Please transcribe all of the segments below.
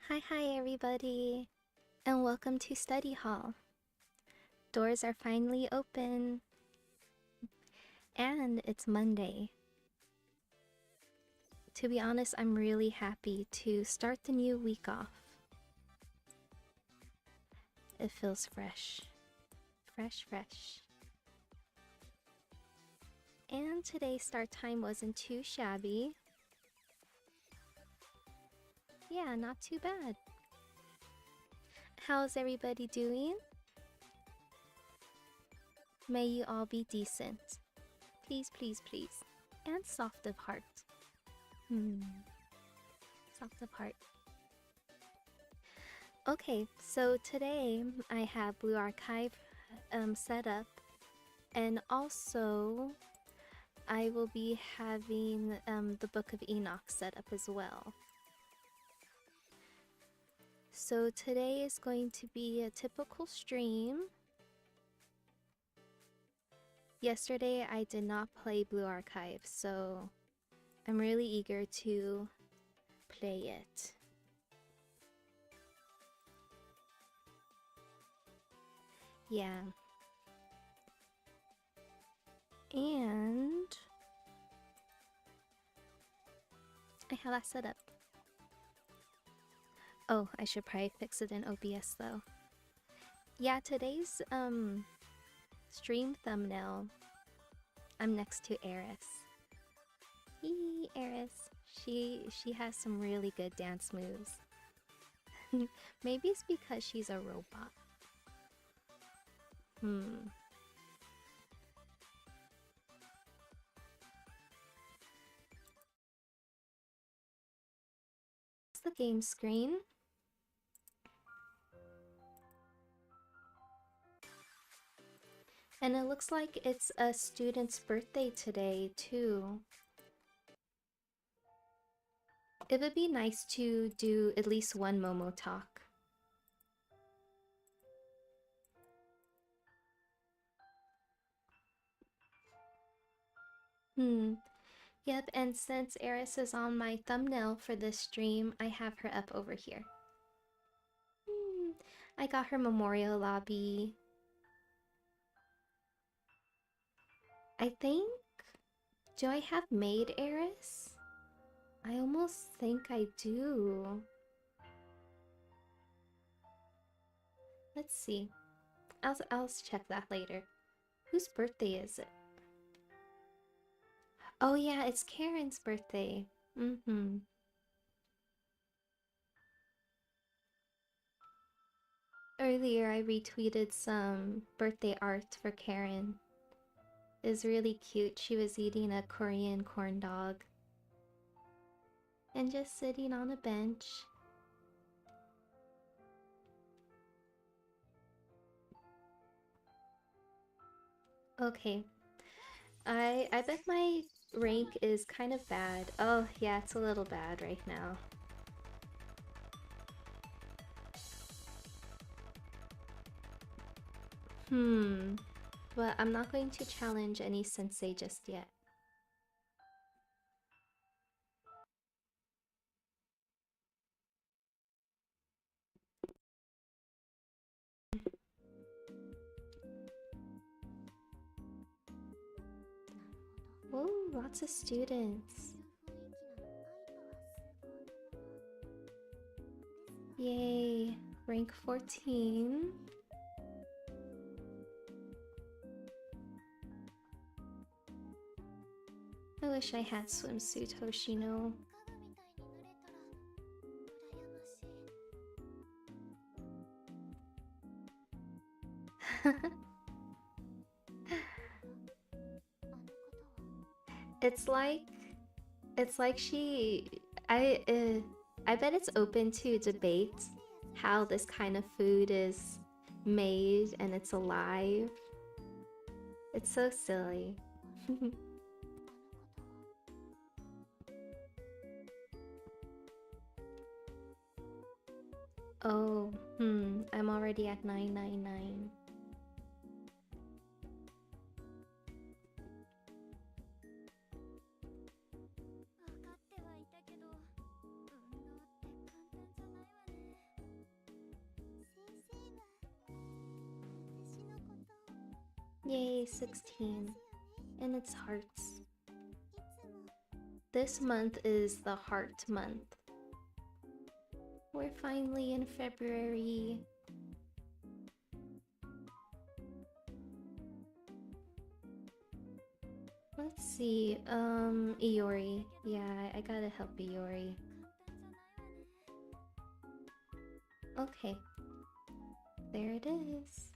Hi everybody, and welcome to study hall. Doors are finally open, and it's Monday. To be honest, I'm really happy to start the new week off. It feels fresh. Fresh. And today's start time wasn't too shabby. Yeah, not too bad. How's everybody doing? May you all be decent. Please. And soft of heart. Soft of heart. Okay, so today I have Blue Archive set up, and also I will be having the Book of Enoch set up as well. So today is going to be a typical stream. Yesterday I did not play Blue Archive, so I'm really eager to play it. Yeah. And I have that set up. Oh, I should probably fix it in OBS though. Yeah, today's stream thumbnail, I'm next to Eris. Hihi, Eris. She has some really good dance moves. Maybe it's because she's a robot. It's the game screen. And it looks like it's a student's birthday today, too. It would be nice to do at least one Momo talk. Yep, and since Eris is on my thumbnail for this stream, I have her up over here. I got her memorial lobby. I think... Do I have maid Eris? I almost think I do. Let's see. I'll check that later. Whose birthday is it? Oh yeah, it's Karen's birthday. Earlier I retweeted some birthday art for Karen. It was really cute. She was eating a Korean corn dog and just sitting on a bench. Okay. I bet my rank is kind of bad. Oh yeah, it's a little bad right now. But I'm not going to challenge any sensei just yet. Whoa, lots of students. Yay, rank 14. I wish I had swimsuit Hoshino. It's like she... I bet it's open to debate how this kind of food is made and it's alive. It's so silly. Oh, I'm already at 999. Yay, 16. And it's hearts. This month is the heart month. We're finally in February. Let's see, Iori. Yeah, I gotta help Iori. Okay. There it is.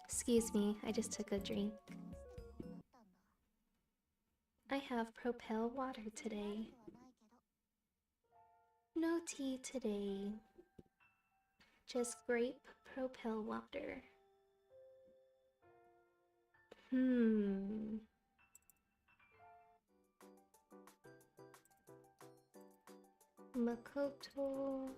Excuse me, I just took a drink. I have Propel water today. No tea today. Just grape Propel water. Makoto.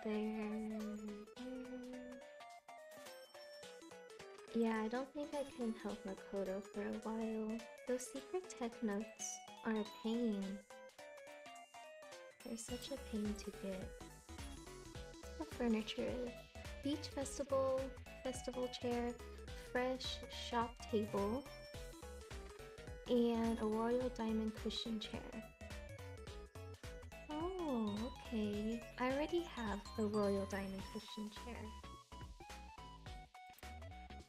There. Yeah, I don't think I can help Makoto for a while. Those secret tech notes are a pain. They're such a pain to get. What furniture? Beach festival chair, fresh shop table, and a royal diamond cushion chair. Oh, okay. I already have the royal diamond cushion chair.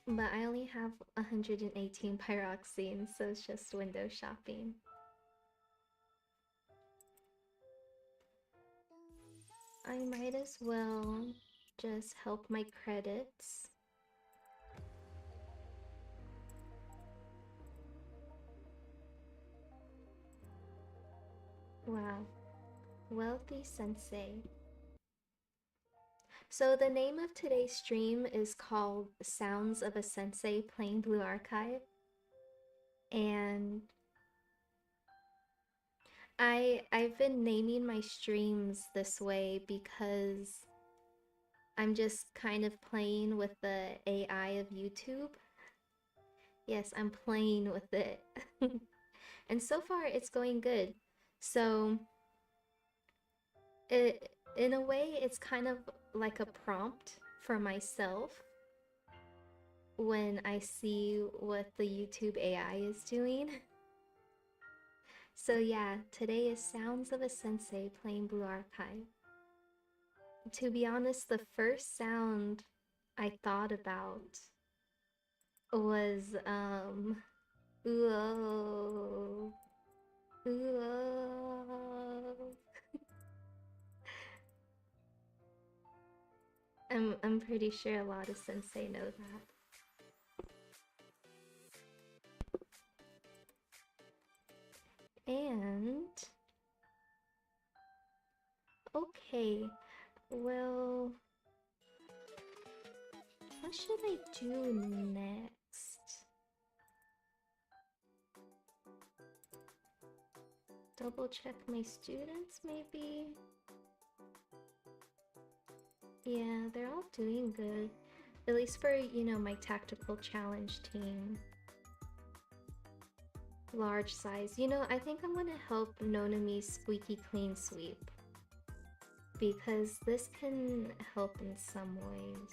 But I only have 118 pyroxene, so it's just window shopping. I might as well just help my credits. Wow. Wealthy sensei. So the name of today's stream is called Sounds of a Sensei Playing Blue Archive. And I've been naming my streams this way because I'm just kind of playing with the AI of YouTube. Yes, I'm playing with it. And so far it's going good. So in a way it's kind of like a prompt for myself when I see what the YouTube AI is doing. So yeah, today is Sounds of a Sensei Playing Blue Archive. To be honest, the first sound I thought about was ooh, ooh. I'm pretty sure a lot of sensei know that. And okay, well, what should I do next? Double check my students, maybe? Yeah, they're all doing good. At least for, you know, my tactical challenge team. Large size. You know, I think I'm gonna help Nonami's squeaky clean sweep. Because this can help in some ways.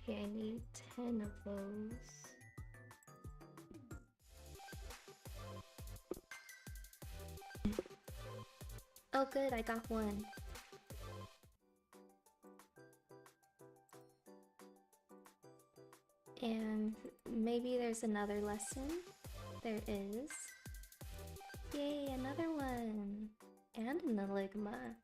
Okay, I need 10 of those. Oh good, I got one. And maybe there's another lesson. There is. Yay, another one! And an Enigma.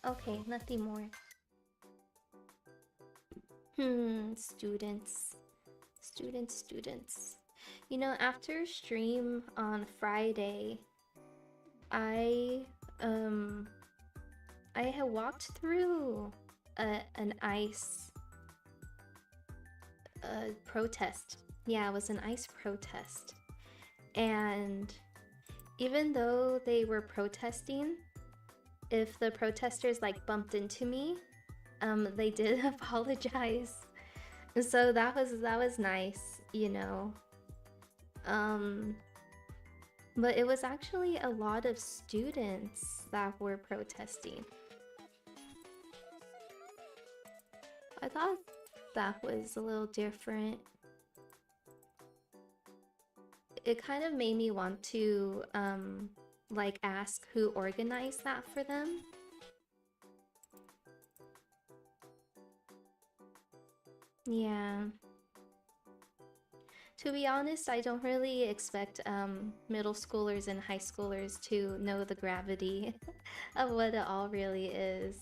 Okay, nothing more. Students. Students. You know, after stream on Friday, I had walked through an ICE protest Yeah, it was an ice protest. And even though they were protesting, if the protesters like bumped into me, they did apologize. So that was nice, you know. But it was actually a lot of students that were protesting. I thought that was a little different. It kind of made me want to like ask who organized that for them. Yeah. To be honest, I don't really expect middle schoolers and high schoolers to know the gravity of what it all really is.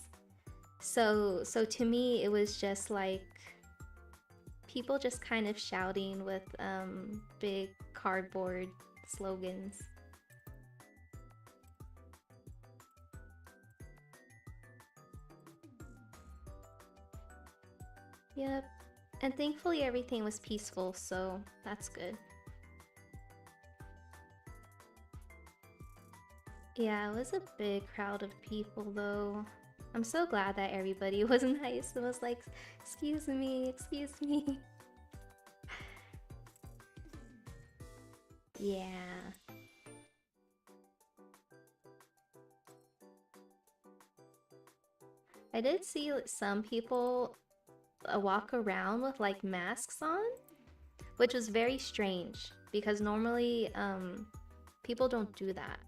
So to me, it was just like people just kind of shouting with big cardboard slogans. Yep. And thankfully everything was peaceful, so that's good. Yeah, it was a big crowd of people though. I'm so glad that everybody was nice. It was like, excuse me, excuse me. Yeah. I did see some people walk around with like masks on, which was very strange because normally people don't do that.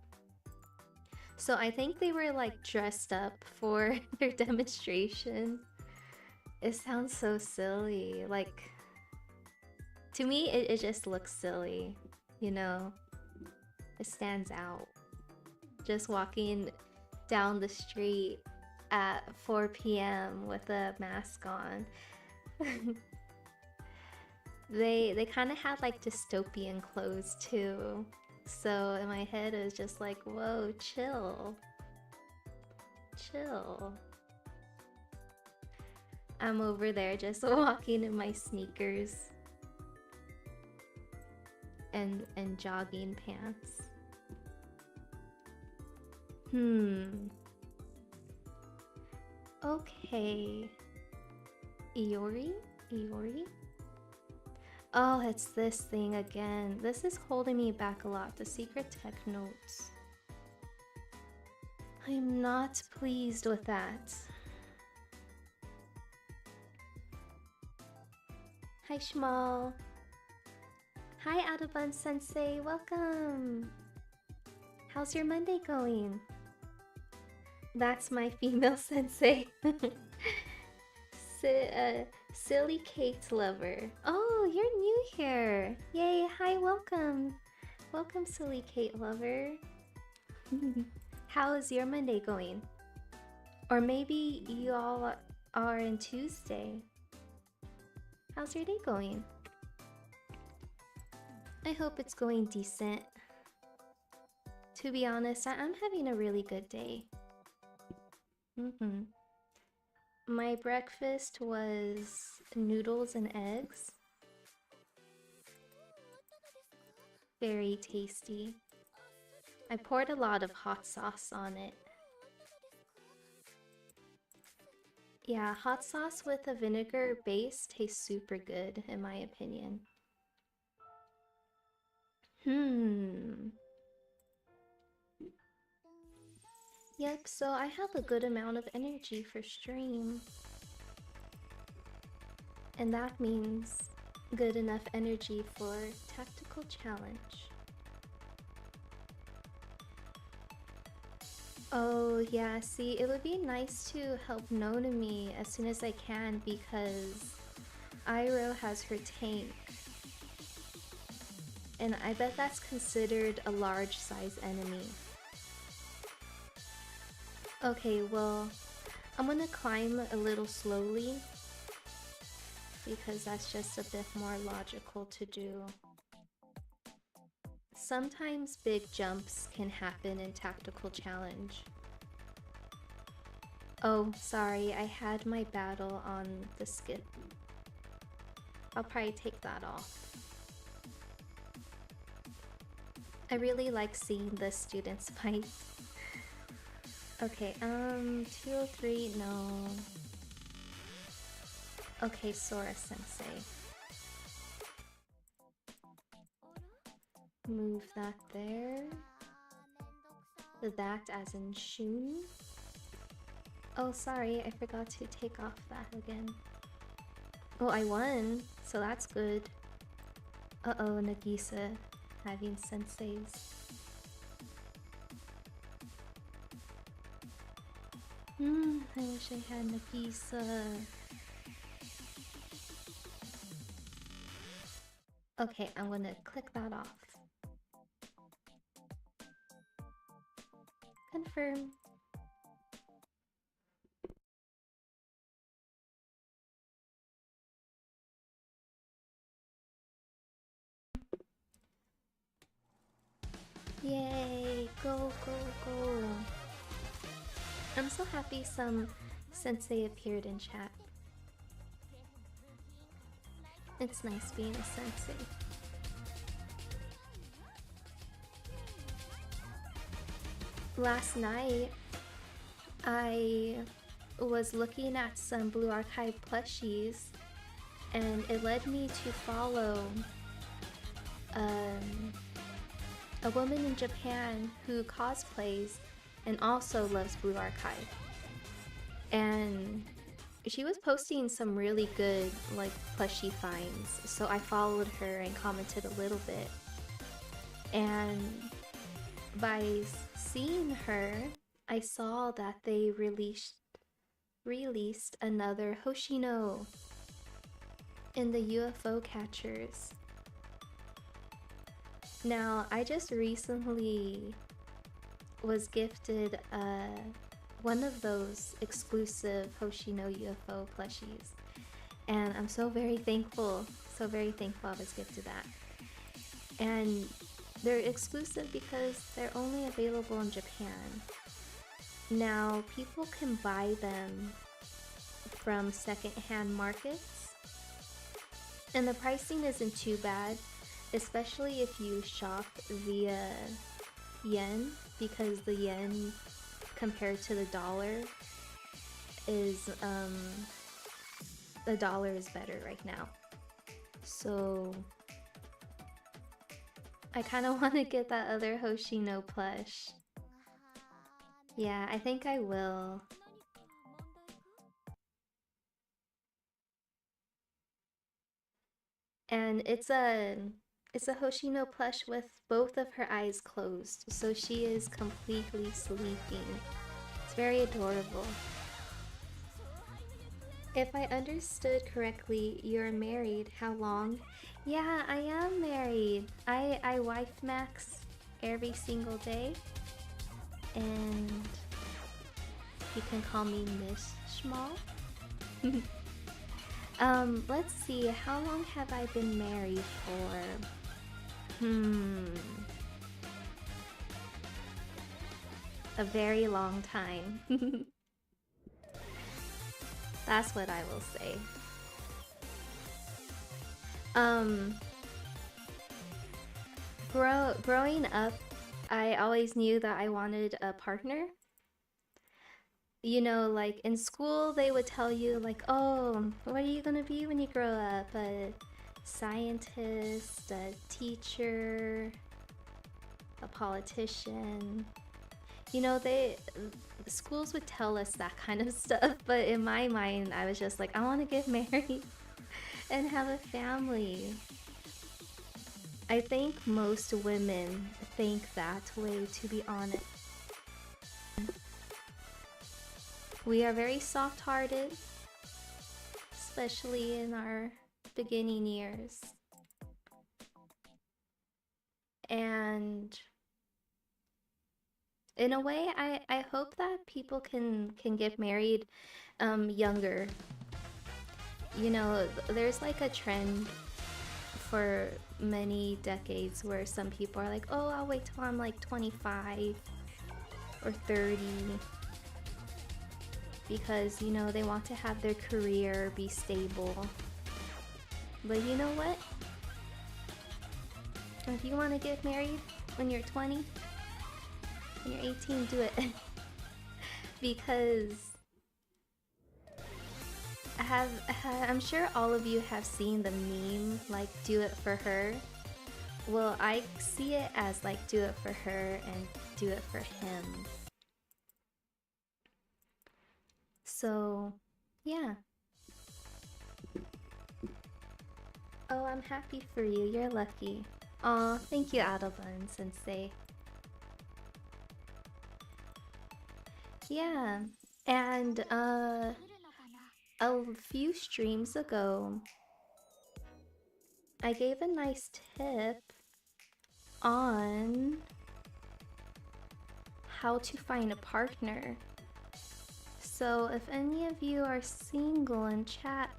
So I think they were like dressed up for their demonstration. It sounds so silly. Like, to me, it just looks silly, you know? It stands out. Just walking down the street at 4 p.m. with a mask on. They kind of had like dystopian clothes too. So in my head it was just like, whoa, chill. Chill. I'm over there just walking in my sneakers and jogging pants. Okay. Iori? Oh, it's this thing again. This is holding me back a lot. The secret tech notes. I'm not pleased with that. Hi, Schmal. Hi, Audubon Sensei. Welcome. How's your Monday going? That's my female sensei. ᵖᵃᵍᵉ. Oh, you're new here. Yay, hi, welcome. Welcome, ᵖᵃᵍᵉ. How is your Monday going? Or maybe you all are in Tuesday. How's your day going? I hope it's going decent. To be honest, I'm having a really good day. My breakfast was noodles and eggs. Very tasty. I poured a lot of hot sauce on it. Yeah, hot sauce with a vinegar base tastes super good, in my opinion. Yep, so I have a good amount of energy for stream. And that means good enough energy for tactical challenge. Oh yeah, see, it would be nice to help ᵒᴏᵃ as soon as I can because Iroh has her tank. And I bet that's considered a large size enemy. Okay, well, I'm gonna climb a little slowly because that's just a bit more logical to do. Sometimes big jumps can happen in tactical challenge. Oh, sorry, I had my battle on the skip. I'll probably take that off. I really like seeing the students fight. Okay, 203, no. Okay, Sora Sensei. Move that there. That as in Shun. Oh, sorry, I forgot to take off that again. Oh, I won, so that's good. Uh-oh, Nagisa having senseis. I wish I had Nagisa. Okay, I'm gonna click that off. Confirm. Yay! Go, go, go! I'm so happy some sensei appeared in chat. It's nice being a sensei. Last night, I was looking at some Blue Archive plushies, and it led me to follow a woman in Japan who cosplays and also loves Blue Archive. And she was posting some really good like plushie finds, so I followed her and commented a little bit. And by seeing her, I saw that they released another Hoshino in the UFO catchers. Now, I just recently was gifted one of those exclusive Hoshino UFO plushies, and I'm so very thankful I was gifted that. And they're exclusive because they're only available in Japan. Now, people can buy them from secondhand markets, and the pricing isn't too bad, especially if you shop via yen, because the yen compared to the dollar is the dollar is better right now. So I kind of want to get that other Hoshino plush. Yeah, I think I will. And it's a Hoshino plush with both of her eyes closed, so she is completely sleeping. It's very adorable. If I understood correctly, you're married. How long? Yeah, I am married. I wife max every single day. And you can call me Miss Schmal. Let's see, how long have I been married for? A very long time. That's what I will say. Growing up, I always knew that I wanted a partner. You know, like in school, they would tell you like, oh, what are you gonna be when you grow up? A scientist, a teacher, a politician. You know, schools would tell us that kind of stuff, but in my mind, I was just like, I want to get married and have a family. I think most women think that way, to be honest. We are very soft-hearted, especially in our beginning years. And in a way, I hope that people can get married younger. You know, there's like a trend for many decades where some people are like, oh, I'll wait till I'm like 25 or 30. Because, you know, they want to have their career be stable. But you know what? If you want to get married, when you're 20. When you're 18, do it. Because I'm sure all of you have seen the meme, like, do it for her. Well, I see it as, like, do it for her and do it for him. So, yeah. Oh, I'm happy for you. You're lucky. Aw, thank you, Adelbun Sensei. Yeah, and a few streams ago, I gave a nice tip on how to find a partner. So if any of you are single in chat,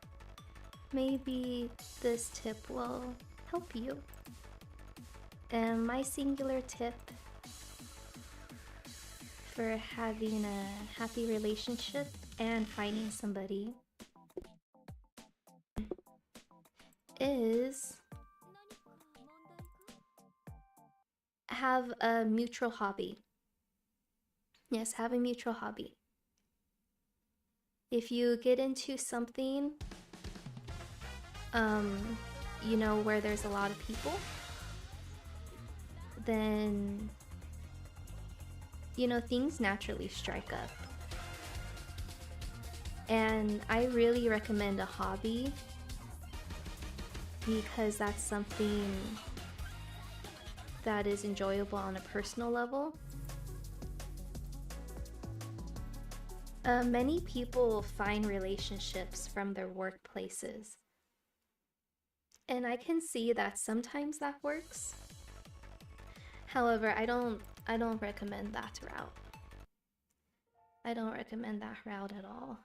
maybe this tip will help you. And my singular tip for having a happy relationship and finding somebody is have a mutual hobby. Yes, have a mutual hobby. If you get into something, you know, where there's a lot of people, then, you know, things naturally strike up. And I really recommend a hobby because that's something that is enjoyable on a personal level. Many people find relationships from their workplaces. And I can see that sometimes that works. However, I don't recommend that route. I don't recommend that route at all.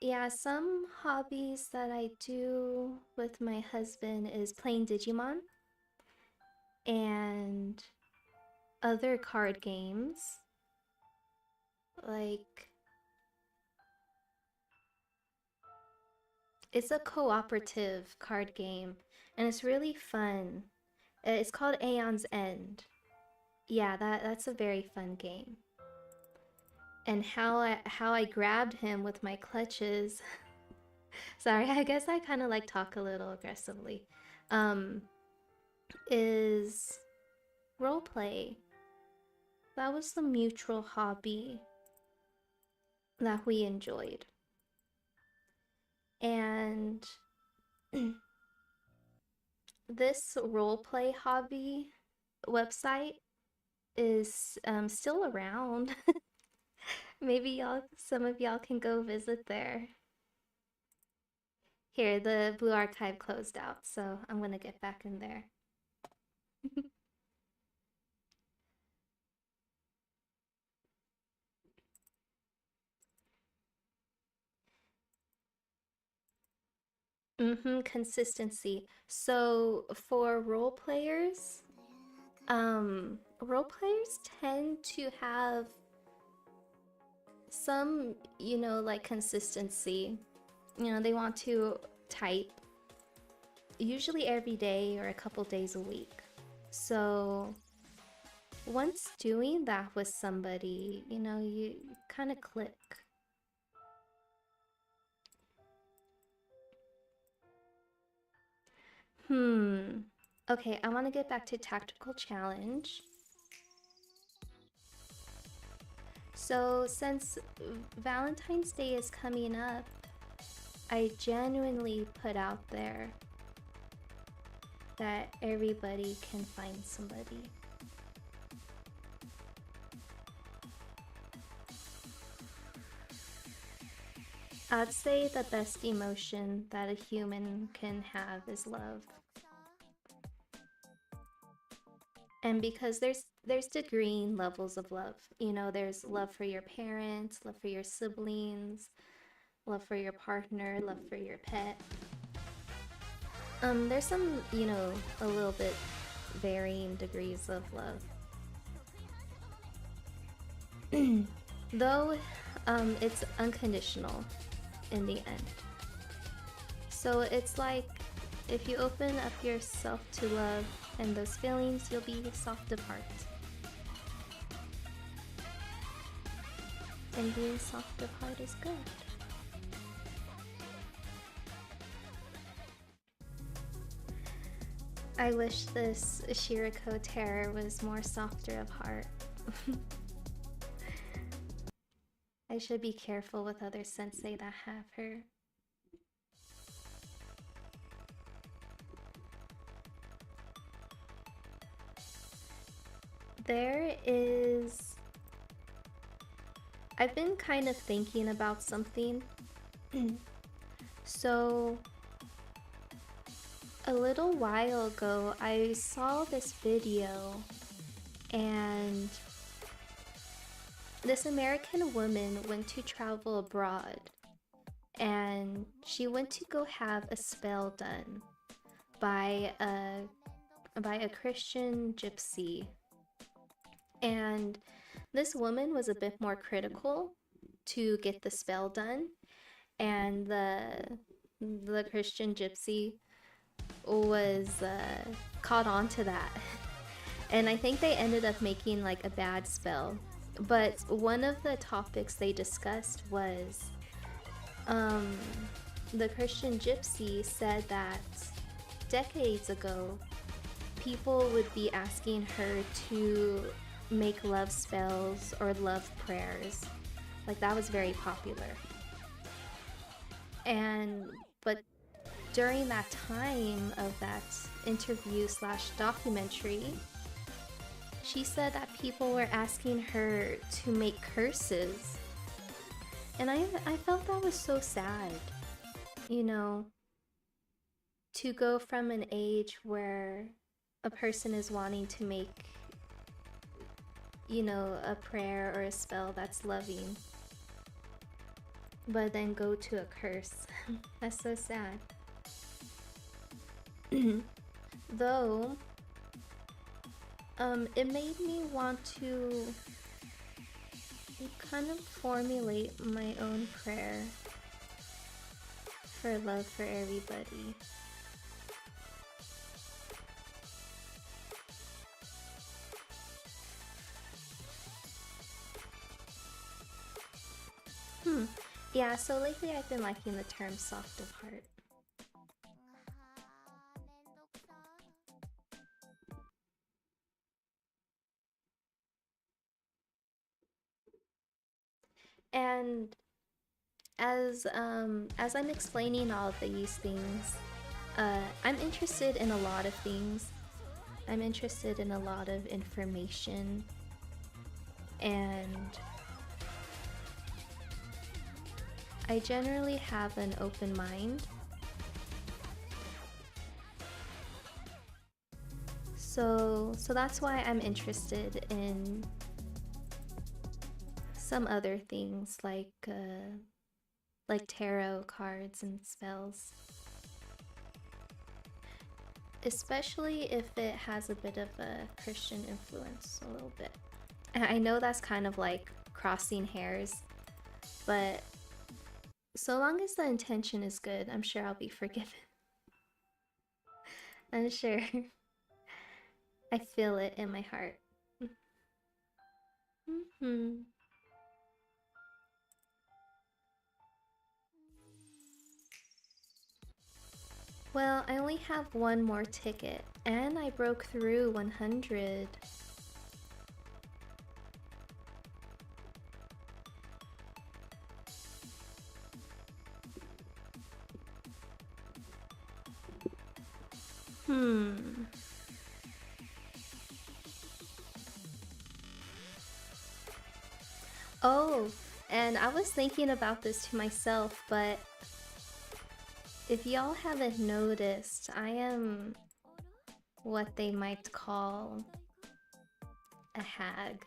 Yeah, some hobbies that I do with my husband is playing Digimon and other card games. Like, it's a cooperative card game and it's really fun. It's called Aeon's End. Yeah, that's a very fun game. And how I grabbed him with my clutches. Sorry, I guess I kind of like talk a little aggressively. Is roleplay. That was the mutual hobby that we enjoyed. And this roleplay hobby website is still around. Maybe some of y'all can go visit there. Here, the Blue Archive closed out, so I'm gonna get back in there. Consistency. So for role players tend to have some, you know, like consistency. You know, they want to type usually every day or a couple days a week. So once doing that with somebody, you know, you kind of click. Okay, I want to get back to tactical challenge. So since Valentine's Day is coming up, I genuinely put out there that everybody can find somebody. I'd say the best emotion that a human can have is love. And because there's degreeing levels of love. You know, there's love for your parents, love for your siblings, love for your partner, love for your pet. There's some, you know, a little bit varying degrees of love. Though it's unconditional in the end. So it's like if you open up yourself to love and those feelings, you'll be soft of heart. And being soft of heart is good. I wish this ᵜᵃᵍᵉ was more softer of heart. I should be careful with other sensei that have her. There is... I've been kind of thinking about something. So, a little while ago, I saw this video, and this American woman went to travel abroad, and she went to go have a spell done by a Christian gypsy. And this woman was a bit more critical to get the spell done, and the Christian gypsy was caught on to that. And I think they ended up making like a bad spell. But one of the topics they discussed was the Christian gypsy said that decades ago people would be asking her to make love spells or love prayers. Like, that was very popular. But during that time of that interview / documentary, she said that people were asking her to make curses. And I felt that was so sad. You know, to go from an age where a person is wanting to make, you know, a prayer or a spell that's loving, but then go to a curse. That's so sad. Though, it made me want to kind of formulate my own prayer for love for everybody. Yeah, so lately I've been liking the term soft of heart. And as I'm explaining all of these things, I'm interested in a lot of things. I'm interested in a lot of information, and I generally have an open mind. So that's why I'm interested in some other things like tarot cards and spells. Especially if it has a bit of a Christian influence, a little bit. And I know that's kind of like crossing hairs, but so long as the intention is good, I'm sure I'll be forgiven. I'm sure. I feel it in my heart. Well, I only have one more ticket, and I broke through 100. Oh, and I was thinking about this to myself, but if y'all haven't noticed, I am what they might call a hag.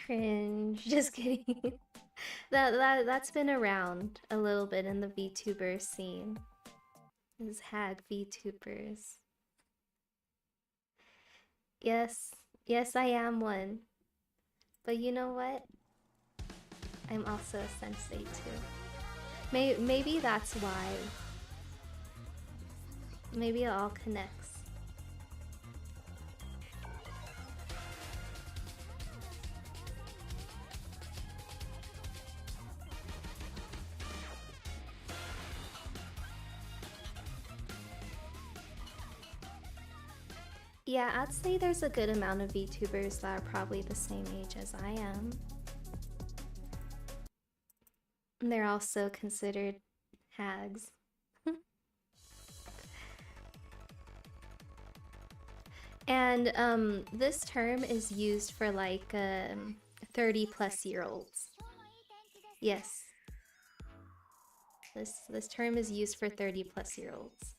Cringe. Just kidding. That's been around a little bit in the VTuber scene. These hag VTubers. Yes, I am one. But you know what? I'm also a sensei too. Maybe that's why. Maybe it all connects. Yeah, I'd say there's a good amount of VTubers that are probably the same age as I am. And they're also considered hags. And this term is used for like 30-plus-year-olds. Yes. This term is used for 30-plus-year-olds.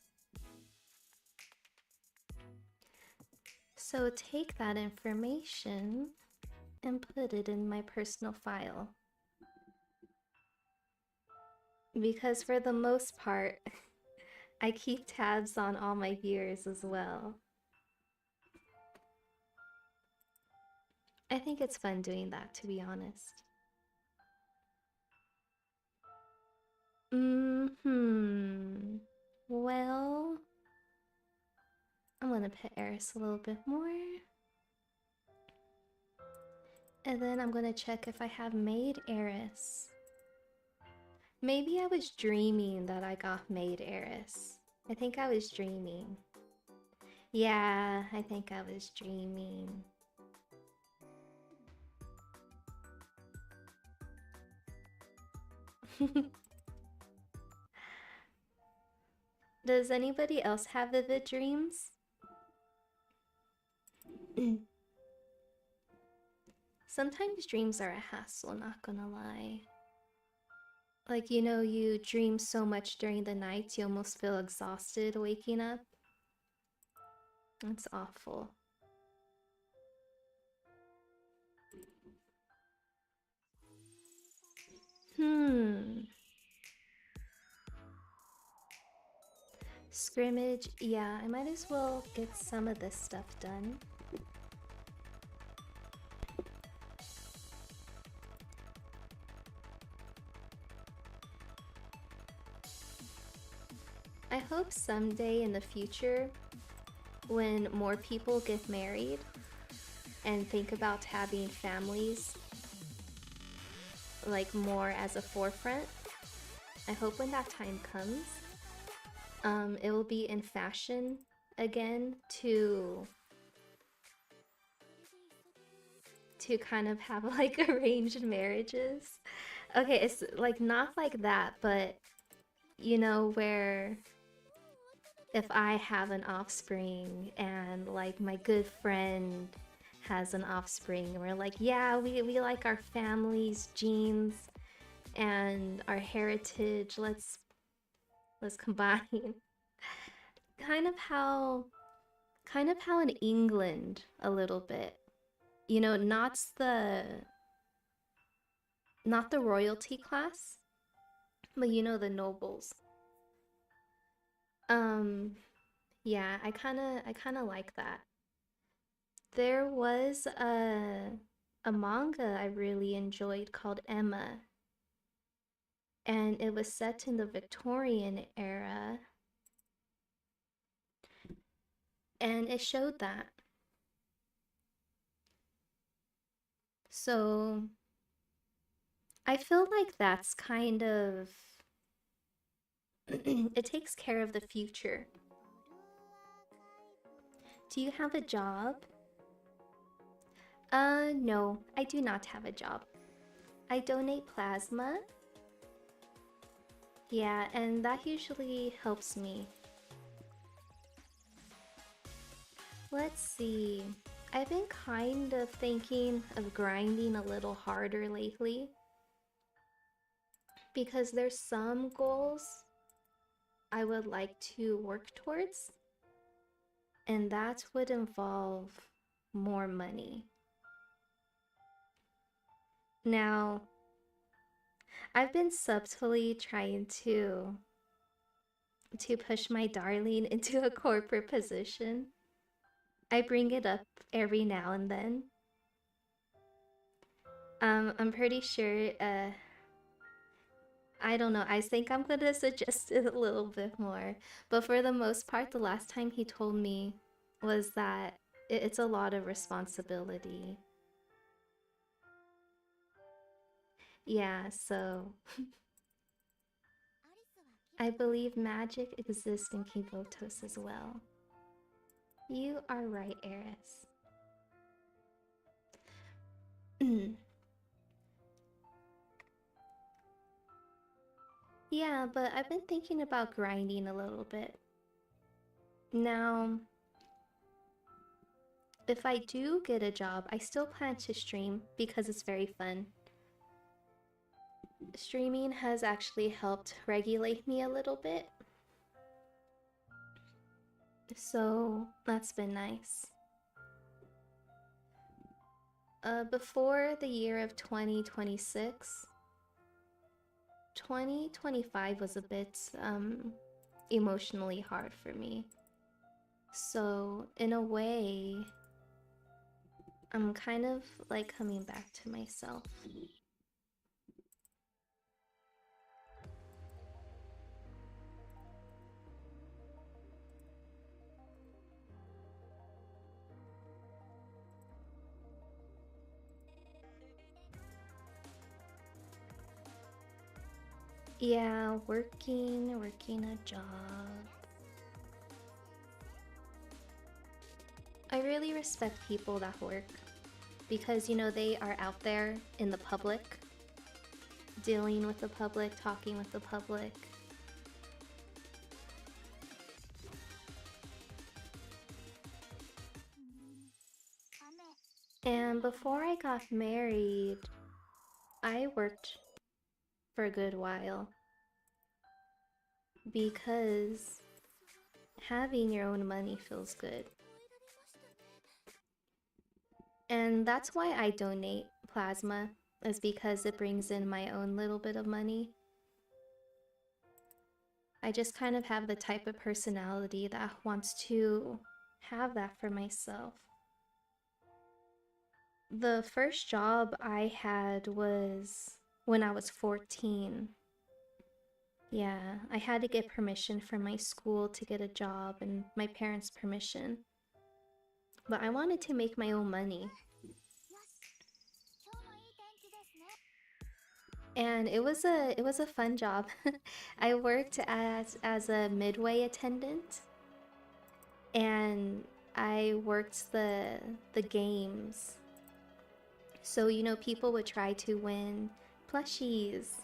So take that information and put it in my personal file. Because for the most part, I keep tabs on all my viewers as well. I think it's fun doing that, to be honest. Well, I'm gonna pet Eris a little bit more. And then I'm gonna check if I have made Eris. Maybe I was dreaming that I got made Eris. I think I was dreaming. Yeah, I think I was dreaming. Does anybody else have vivid dreams? Sometimes dreams are a hassle, not gonna lie. Like, you know, you dream so much during the night, you almost feel exhausted waking up. It's awful. Scrimmage, yeah, I might as well get some of this stuff done. I hope someday in the future, when more people get married and think about having families like more as a forefront, I hope when that time comes, it will be in fashion again to kind of have like arranged marriages. Okay, it's like not like that, but you know, where if I have an offspring and like my good friend has an offspring and we're like, yeah, we like our family's genes and our heritage, let's combine. kind of how in England a little bit, you know, not the royalty class, but you know, the nobles. Yeah, I kind of like that. There was a manga I really enjoyed called Emma, and it was set in the Victorian era, and it showed that. So I feel like that's kind of it takes care of the future. Do you have a job? No, I do not have a job. I donate plasma. Yeah, and that usually helps me. Let's see. I've been kind of thinking of grinding a little harder lately, because there's some goals I would like to work towards, and that would involve more money. Now, I've been subtly trying to push my darling into a corporate position. I bring it up every now and then. I'm pretty sure, I don't know, I think I'm gonna suggest it a little bit more. But for the most part, the last time he told me was that it's a lot of responsibility. Yeah, so I believe magic exists in Kibotos as well. You are right, Eris. Yeah, but I've been thinking about grinding a little bit. Now, if I do get a job, I still plan to stream because it's very fun. Streaming has actually helped regulate me a little bit. So that's been nice. Before the year of 2026, 2025 was a bit emotionally hard for me. So in a way, I'm kind of like coming back to myself. Yeah, working a job. I really respect people that work because, you know, they are out there in the public, dealing with the public, talking with the public. And before I got married, I worked for a good while because having your own money feels good. And that's why I donate plasma, is because it brings in my own little bit of money. I just kind of have the type of personality that wants to have that for myself. The first job I had was when I was 14. Yeah, I had to get permission from my school to get a job and my parents' permission. But I wanted to make my own money. And it was a fun job. I worked as a midway attendant, and I worked the games. So, you know, people would try to win plushies.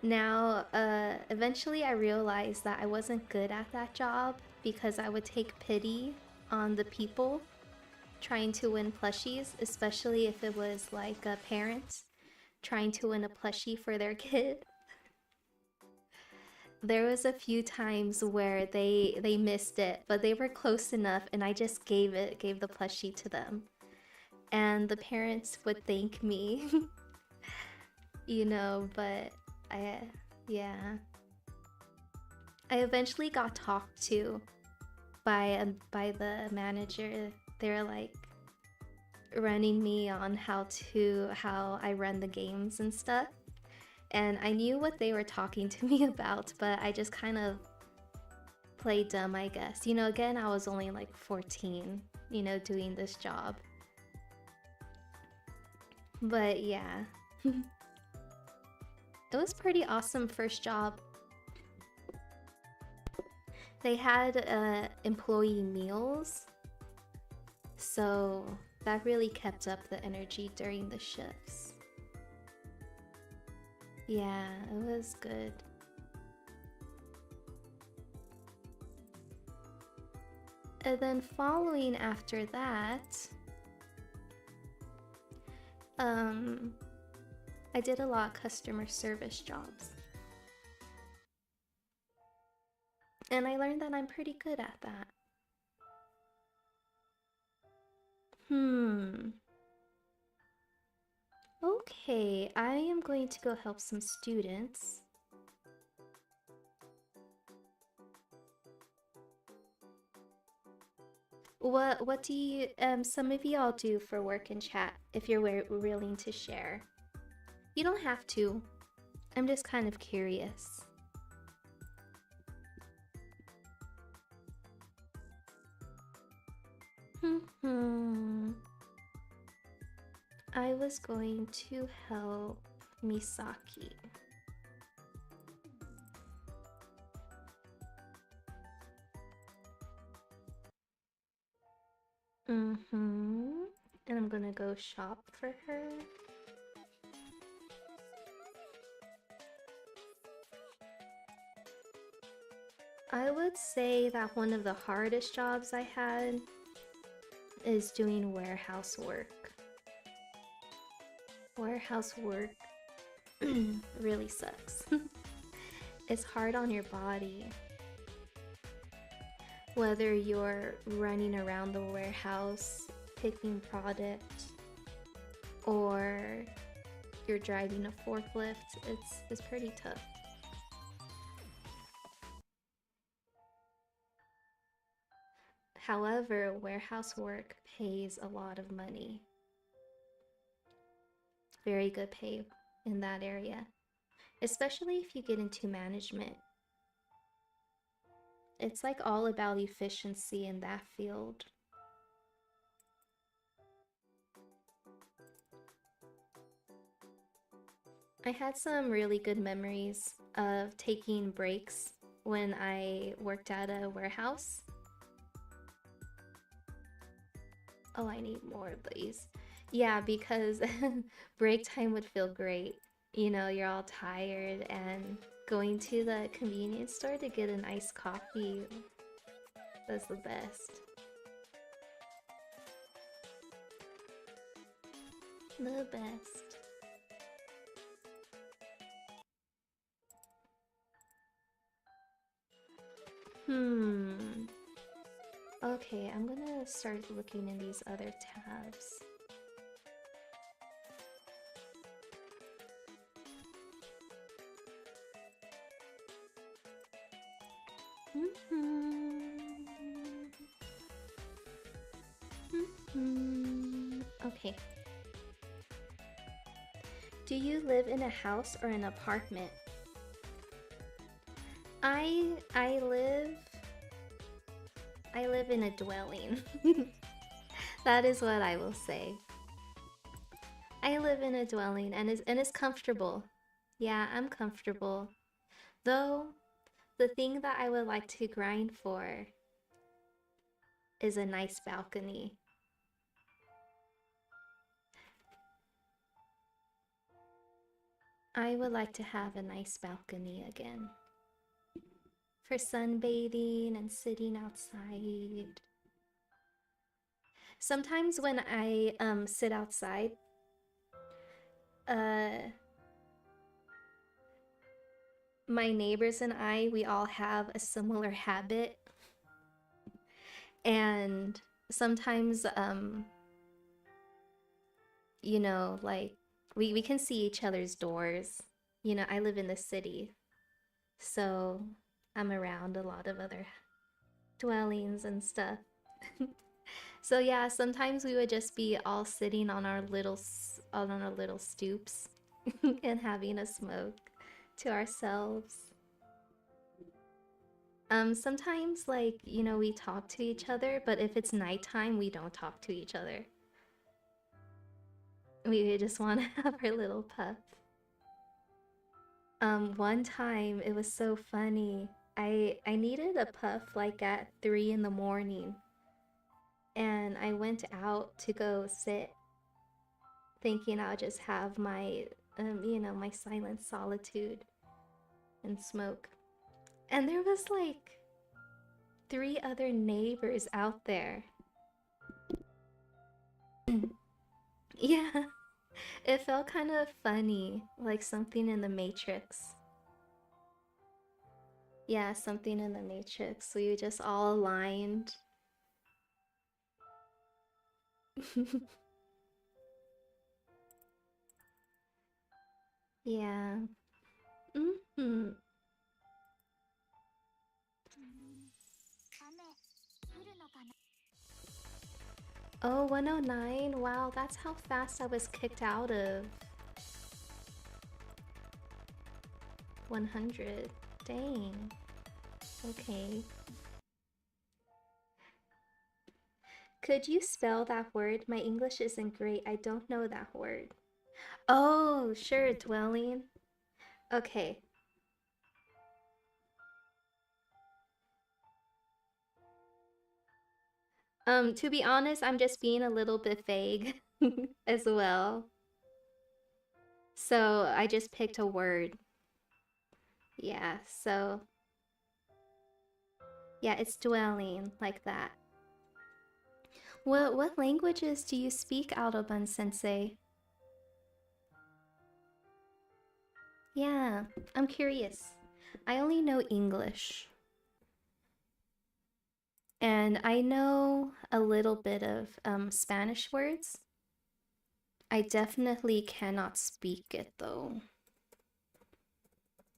Now, eventually I realized that I wasn't good at that job because I would take pity on the people trying to win plushies, especially if it was like a parent trying to win a plushie for their kid. There was a few times where they missed it, but they were close enough and I just gave the plushie to them. And the parents would thank me. You know, but yeah. I eventually got talked to by the manager. They're like running me on how I run the games and stuff. And I knew what they were talking to me about, but I just kind of played dumb, I guess. You know, again, I was only like 14, you know, doing this job. But yeah. It was pretty awesome first job. They had employee meals, so that really kept up the energy during the shifts. Yeah, it was good. And then following after that, I did a lot of customer service jobs. And I learned that I'm pretty good at that. Okay, I am going to go help some students. What do you some of y'all do for work and chat if you're willing to share? You don't have to. I'm just kind of curious. I was going to help Misaki. And I'm gonna go shop for her. I would say that one of the hardest jobs I had is doing warehouse work. Warehouse work really sucks. It's hard on your body. Whether you're running around the warehouse picking product or you're driving a forklift, it's pretty tough. However, warehouse work pays a lot of money. Very good pay in that area, especially if you get into management. It's like all about efficiency in that field. I had some really good memories of taking breaks when I worked at a warehouse. Oh, I need more of these. Yeah, because break time would feel great. You know, you're all tired and going to the convenience store to get an iced coffee was the best. The best. Okay, I'm gonna start looking in these other tabs. Okay. Do you live in a house or an apartment? I live in a dwelling. That is what I will say. I live in a dwelling and it's comfortable. Yeah, I'm comfortable. Though the thing that I would like to grind for is a nice balcony. I would like to have a nice balcony again. For sunbathing and sitting outside. Sometimes when I sit outside, my neighbors and we all have a similar habit. And sometimes, you know, like we can see each other's doors. You know, I live in the city, so I'm around a lot of other dwellings and stuff. So yeah, sometimes we would just be all sitting on our little stoops and having a smoke to ourselves. Sometimes, like, you know, we talk to each other, but if it's nighttime, we don't talk to each other. We just want to have our little puff. One time, it was so funny. I needed a puff like at 3 in the morning. And I went out to go sit, thinking I'll just have my, you know, my silent solitude and smoke. And there was like 3 other neighbors out there. Yeah, it felt kind of funny, like something in the Matrix. Yeah, something in the Matrix. We were just all aligned. Yeah. Oh, 109. Wow, that's how fast I was kicked out of 100. Dang. Okay. Could you spell that word? My English isn't great. I don't know that word. Oh, sure, dwelling. Okay. To be honest, I'm just being a little bit vague as well. So I just picked a word. Yeah, so yeah, it's dwelling like that. What languages do you speak, ᵉᵈᵦᵗ sensei? Yeah, I'm curious. I only know English. And I know a little bit of Spanish words. I definitely cannot speak it though.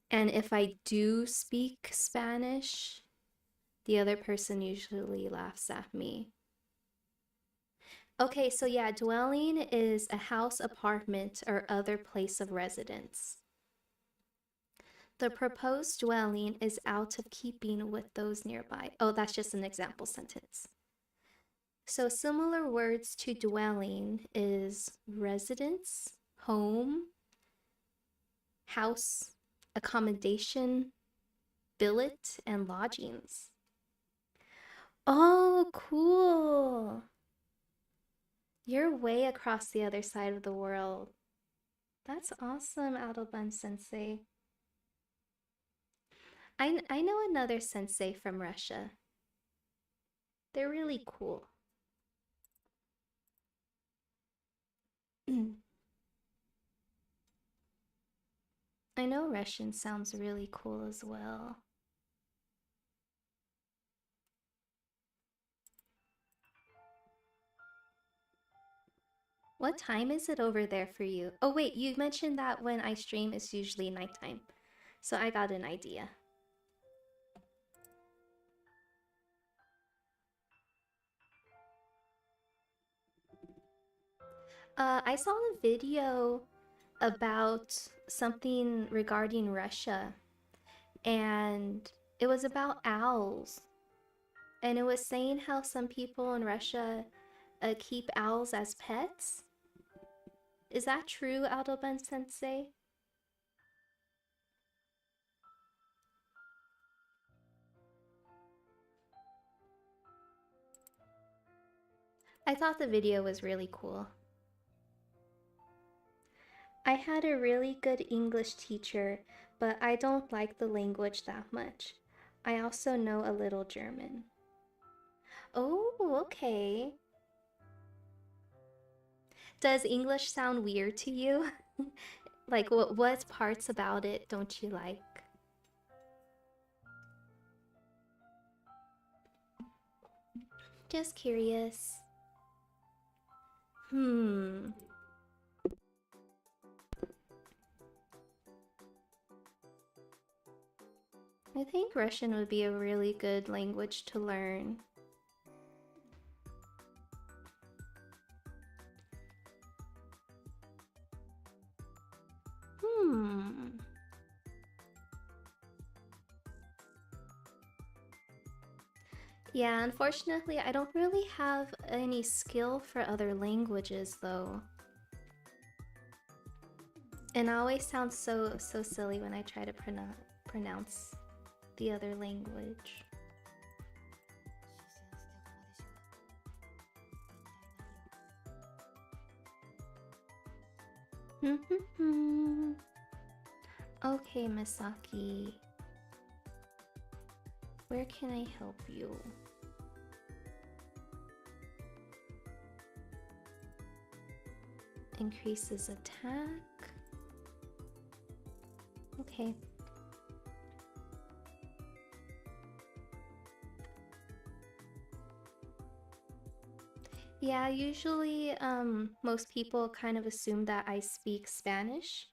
And if I do speak Spanish, the other person usually laughs at me. Okay, so yeah, dwelling is a house, apartment, or other place of residence. The proposed dwelling is out of keeping with those nearby. Oh, that's just an example sentence. So similar words to dwelling is residence, home, house, accommodation, billet, and lodgings. Oh, cool. You're way across the other side of the world. That's awesome, ᵒᵉᵈᵦ sensei. I know another sensei from Russia. They're really cool. I know Russian sounds really cool as well. What time is it over there for you? Oh wait, you mentioned that when I stream it's usually nighttime. So I got an idea. I saw a video about something regarding Russia, and it was about owls. And it was saying how some people in Russia keep owls as pets. Is that true, ᵒᵉᵈ sensei? I thought the video was really cool. I had a really good English teacher, but I don't like the language that much. I also know a little German. Oh, okay. Does English sound weird to you? Like, what parts about it don't you like? Just curious. I think Russian would be a really good language to learn. Yeah, unfortunately, I don't really have any skill for other languages though. And I always sound so silly when I try to pronounce the other language. Okay, Misaki. Where can I help you? Increases attack. Okay. Yeah, usually most people kind of assume that I speak Spanish.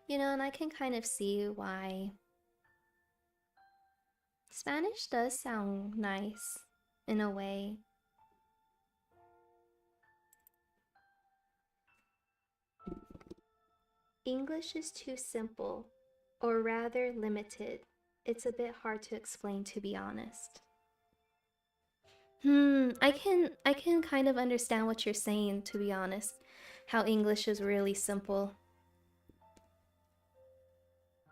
You know, and I can kind of see why. Spanish does sound nice in a way. English is too simple, or rather limited. It's a bit hard to explain, to be honest. I can kind of understand what you're saying, to be honest. How English is really simple.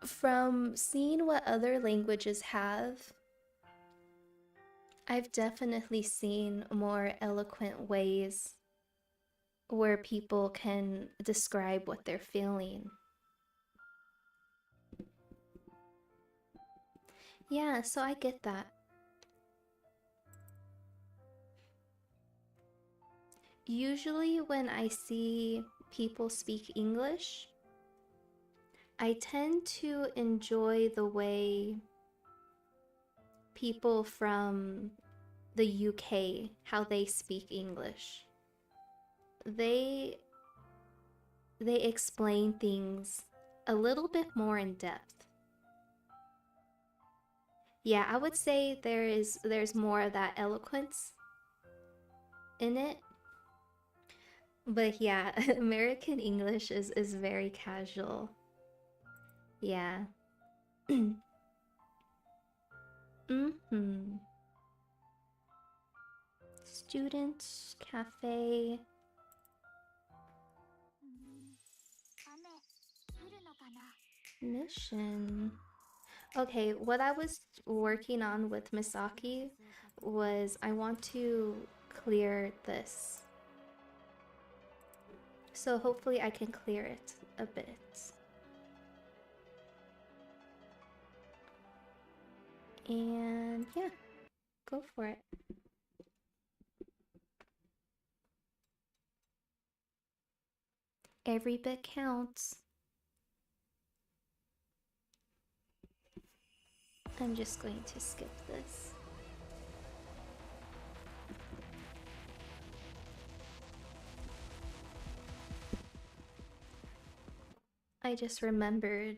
From seeing what other languages have, I've definitely seen more eloquent ways where people can describe what they're feeling. Yeah, so I get that. Usually when I see people speak English, I tend to enjoy the way people from the UK, how they speak English. They explain things a little bit more in depth. Yeah, I would say there's more of that eloquence in it. But yeah, American English is very casual. Yeah. Students, cafe. Mission. Okay, what I was working on with Misaki was I want to clear this. So hopefully I can clear it a bit. And yeah, go for it. Every bit counts. I'm just going to skip this. I just remembered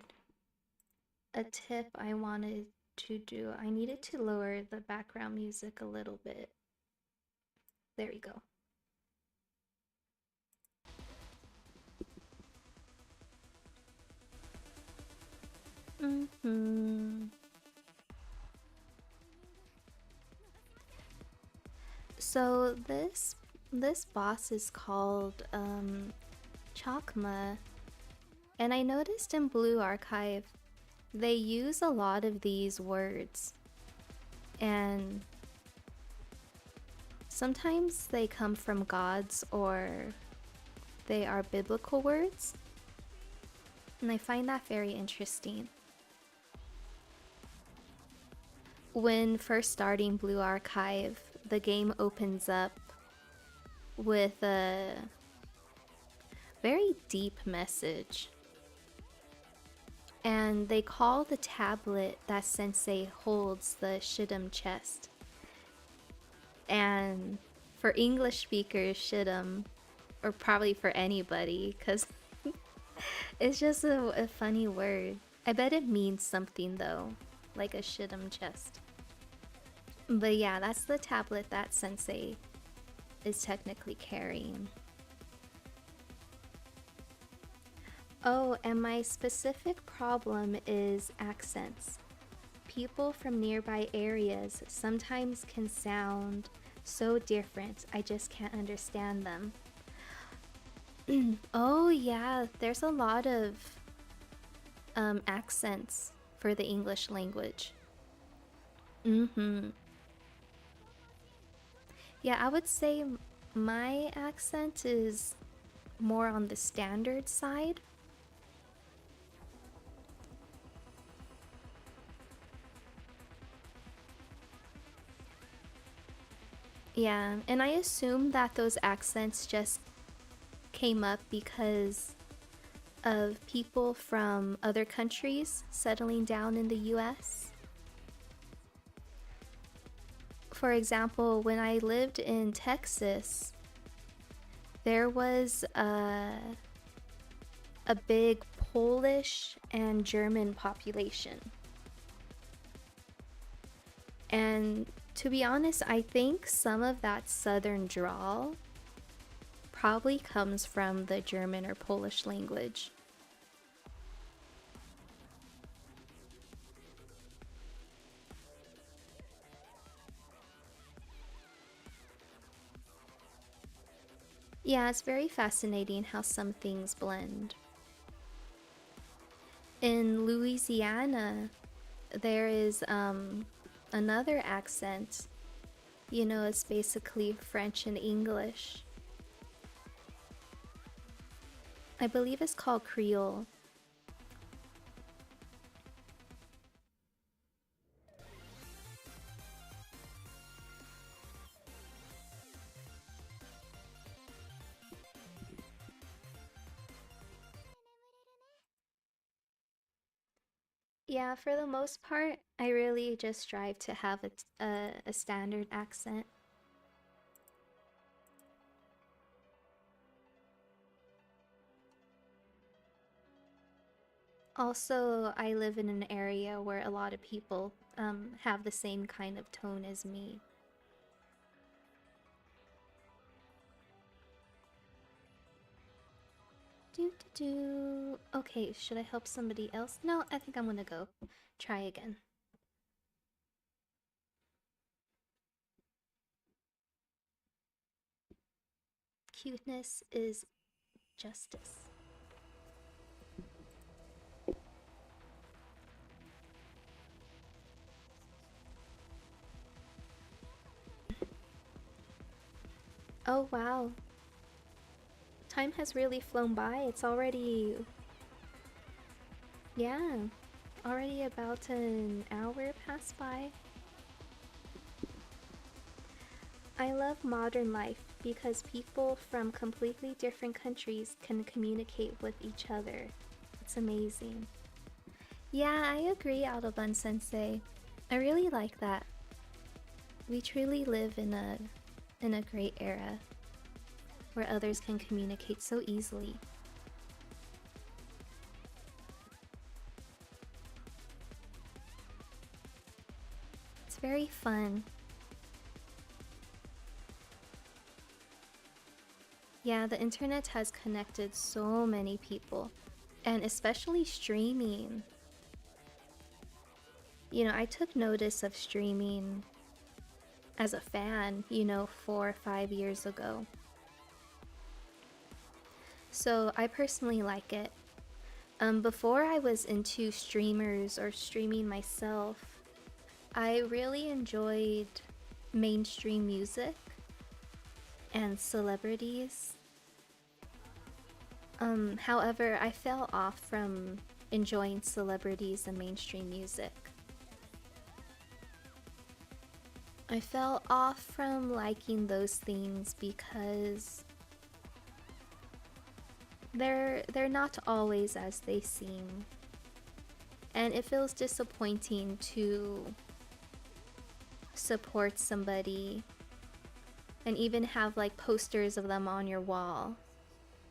a tip I wanted to do. I needed to lower the background music a little bit. There we go. So this boss is called ᶒᶒᵦᵗ, and I noticed in Blue Archive they use a lot of these words, and sometimes they come from gods or they are biblical words, and I find that very interesting. When first starting Blue Archive, the game opens up with a very deep message, and they call the tablet that Sensei holds the ᶑᶜᵃ. And for English speakers, ᶑᶜᵃ, or probably for anybody, because it's just a funny word. I bet it means something though, like a ᶑᶜᵃ. But yeah, that's the tablet that Sensei is technically carrying. Oh, and my specific problem is accents. People from nearby areas sometimes can sound so different, I just can't understand them. Oh yeah, there's a lot of accents for the English language. Yeah, I would say my accent is more on the standard side. Yeah, and I assume that those accents just came up because of people from other countries settling down in the US. For example, when I lived in Texas, there was a big Polish and German population. And to be honest, I think some of that southern drawl probably comes from the German or Polish language. Yeah, it's very fascinating how some things blend. In Louisiana, there is another accent. You know, it's basically French and English. I believe it's called Creole. Yeah, for the most part, I really just strive to have a standard accent. Also, I live in an area where a lot of people have the same kind of tone as me. Okay, should I help somebody else? No, I think I'm gonna go try again. Cuteness is justice. Oh wow. Time has really flown by. It's already... Yeah, already about an hour passed by. I love modern life because people from completely different countries can communicate with each other. It's amazing. Yeah, I agree, Autobun Sensei. I really like that. We truly live in a great era where others can communicate so easily. It's very fun. Yeah, the internet has connected so many people, and especially streaming. You know, I took notice of streaming as a fan, you know, 4 or 5 years ago. So I personally like it. Before I was into streamers or streaming myself, I really enjoyed mainstream music and celebrities. However, I fell off from enjoying celebrities and mainstream music. I fell off from liking those things because they're not always as they seem. And it feels disappointing to support somebody and even have like posters of them on your wall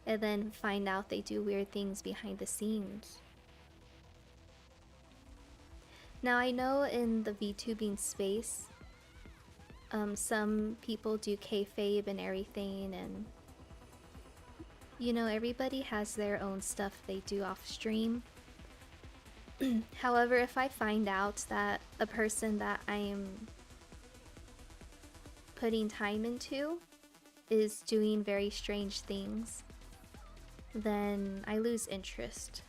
and then find out they do weird things behind the scenes. Now I know in the VTubing space, some people do kayfabe and everything, and you know, everybody has their own stuff they do off stream. However, if I find out that a person that I am putting time into is doing very strange things, then I lose interest.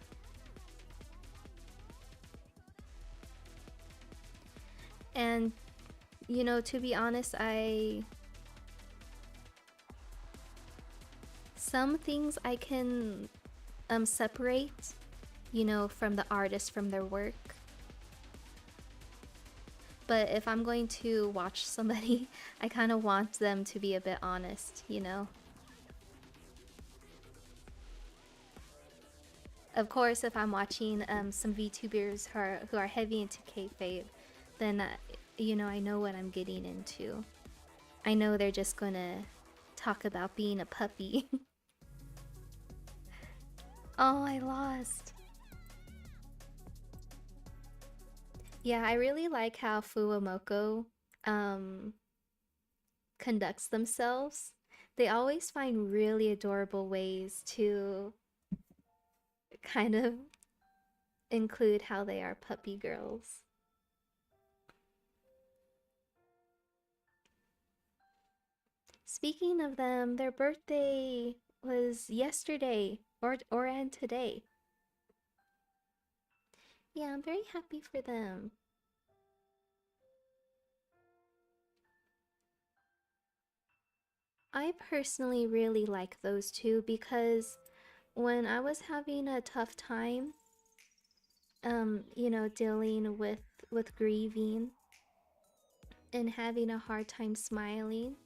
And, you know, to be honest, some things I can separate, you know, from the artist, from their work. But if I'm going to watch somebody, I kind of want them to be a bit honest, you know? Of course, if I'm watching some VTubers who are heavy into kayfabe, then, you know, I know what I'm getting into. I know they're just gonna talk about being a puppy. Oh, I lost. Yeah, I really like how ᶑᶦᵦᵗ conducts themselves. They always find really adorable ways to kind of include how they are puppy girls. Speaking of them, their birthday was yesterday or and today. Yeah, I'm very happy for them. I personally really like those two because when I was having a tough time, dealing with grieving and having a hard time smiling,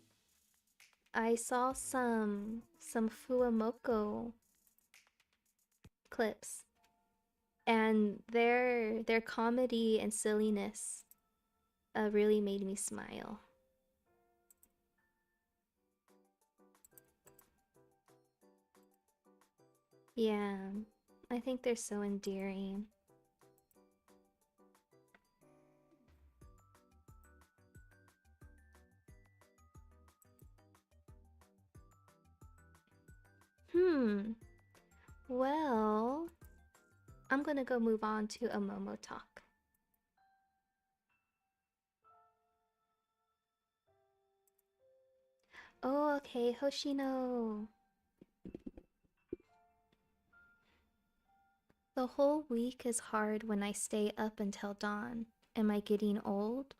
I saw some ᶑᶦᵦᵗ clips, and their comedy and silliness really made me smile. Yeah, I think they're so endearing. Well, I'm gonna go move on to a Momo talk. Oh, okay, Hoshino. The whole week is hard when I stay up until dawn. Am I getting old?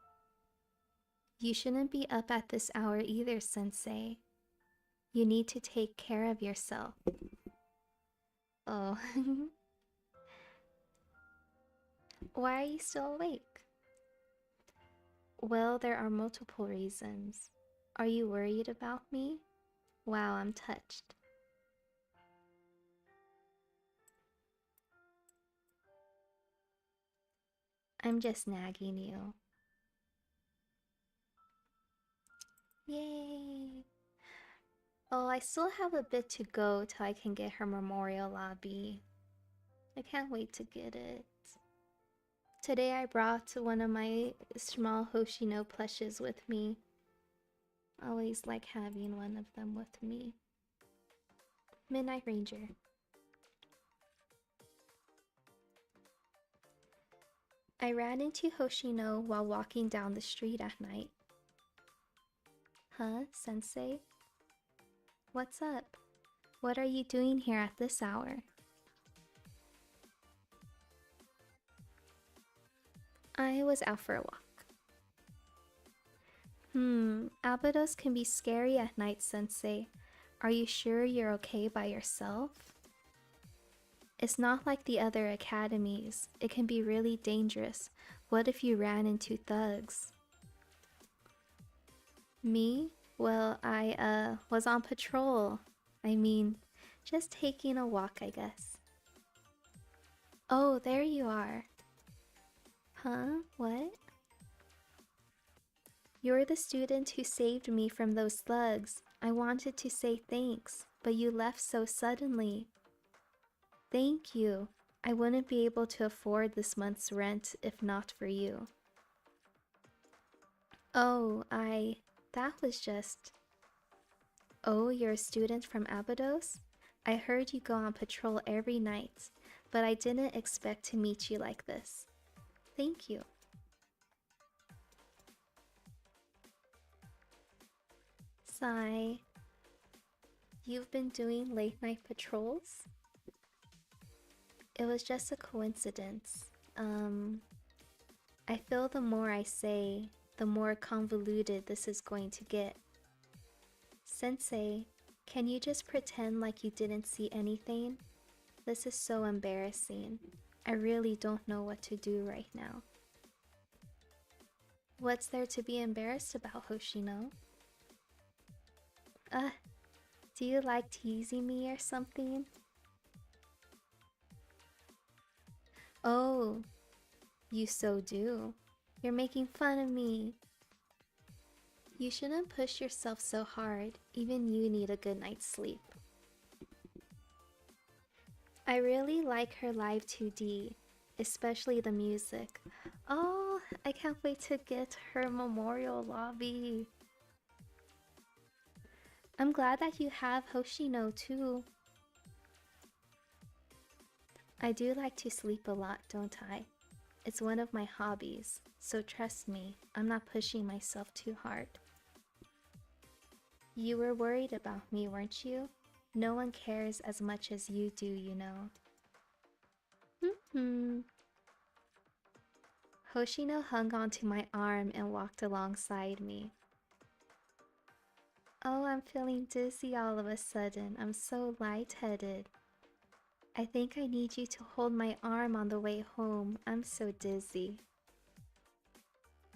You shouldn't be up at this hour either, sensei. You need to take care of yourself. Oh. Why are you still awake? Well, there are multiple reasons. Are you worried about me? Wow, I'm touched. I'm just nagging you. Yay! Oh, I still have a bit to go till I can get her memorial lobby. I can't wait to get it. Today I brought one of my Schmal Hoshino plushes with me. I always like having one of them with me. Midnight Ranger. I ran into Hoshino while walking down the street at night. Huh, sensei? What's up? What are you doing here at this hour? I was out for a walk. Abydos can be scary at night, sensei. Are you sure you're okay by yourself? It's not like the other academies. It can be really dangerous. What if you ran into thugs? Me? Well, I was on patrol. I mean, just taking a walk, I guess. Oh, there you are. Huh? What? You're the student who saved me from those thugs. I wanted to say thanks, but you left so suddenly. Thank you. I wouldn't be able to afford this month's rent if not for you. Oh, that was just... Oh, you're a student from Abydos? I heard you go on patrol every night, but I didn't expect to meet you like this. Thank you. Sigh. You've been doing late night patrols? It was just a coincidence. I feel the more I say, the more convoluted this is going to get. Sensei, can you just pretend like you didn't see anything? This is so embarrassing. I really don't know what to do right now. What's there to be embarrassed about, Hoshino? Do you like teasing me or something? Oh, you so do. You're making fun of me. You shouldn't push yourself so hard. Even you need a good night's sleep. I really like her live 2D, especially the music. Oh, I can't wait to get her memorial lobby. I'm glad that you have Hoshino too. I do like to sleep a lot, don't I? It's one of my hobbies, so trust me, I'm not pushing myself too hard. You were worried about me, weren't you? No one cares as much as you do, you know. Hoshino hung onto my arm and walked alongside me. Oh, I'm feeling dizzy all of a sudden. I'm so lightheaded. I think I need you to hold my arm on the way home. I'm so dizzy.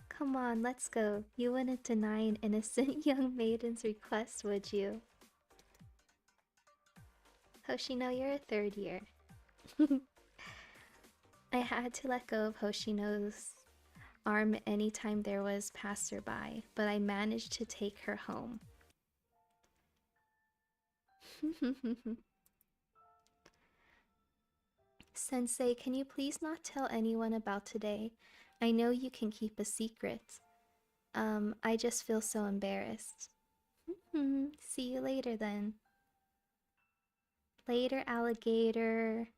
Come on, let's go. You wouldn't deny an innocent young maiden's request, would you? Hoshino, you're a third year. I had to let go of Hoshino's arm anytime there was passerby, but I managed to take her home. Sensei, can you please not tell anyone about today? I know you can keep a secret. I just feel so embarrassed. See you later then. Later, alligator.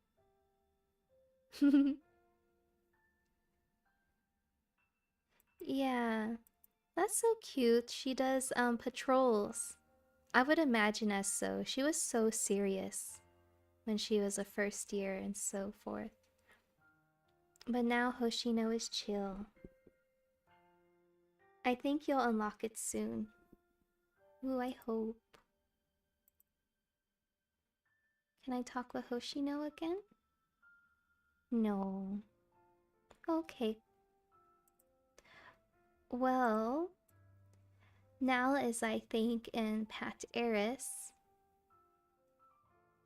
Yeah, that's so cute. She does patrols. I would imagine as so. She was so serious when she was a first year and so forth. But now Hoshino is chill. I think you'll unlock it soon. Ooh, I hope. Can I talk with Hoshino again? No. Okay. Well, now as I think and pat Eris,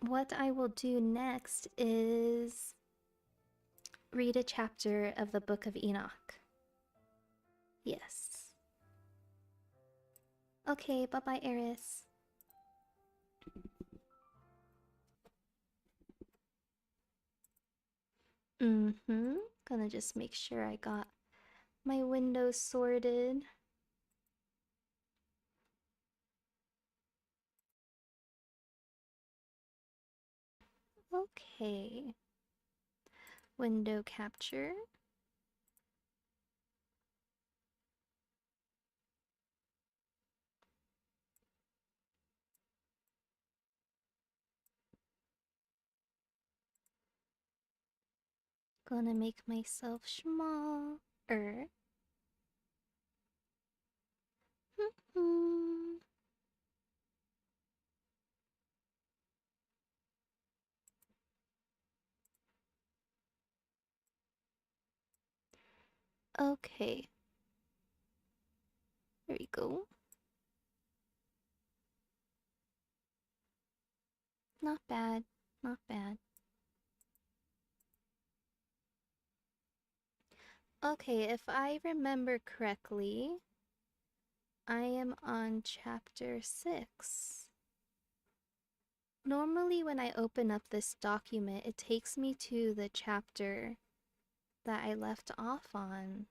what I will do next is read a chapter of the Book of Enoch. Yes. Okay, bye-bye, Eris. Gonna just make sure I got my windows sorted. Okay. Window capture. Gonna make myself small. Okay. There we go. Not bad. Not bad. Okay, if I remember correctly, I am on chapter 6. Normally when I open up this document, it takes me to the chapter that I left off on.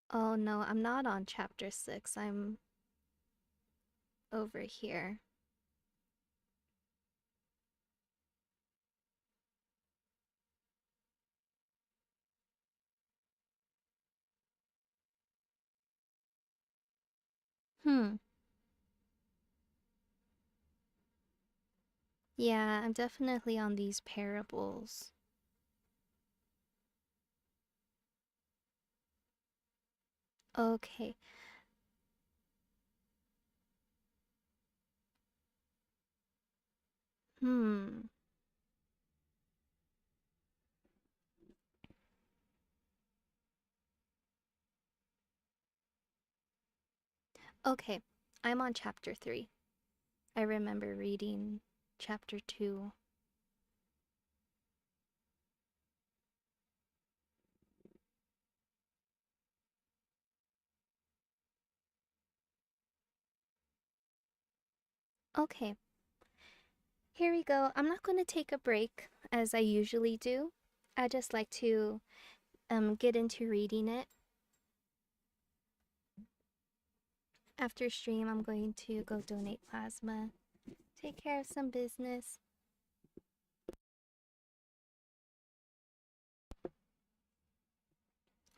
Oh no, I'm not on chapter 6. I'm over here. Yeah, I'm definitely on these parables. Okay. Okay, I'm on chapter 3. I remember reading chapter 2. Okay, here we go. I'm not going to take a break as I usually do. I just like to get into reading it. After stream, I'm going to go donate plasma Take care of some business.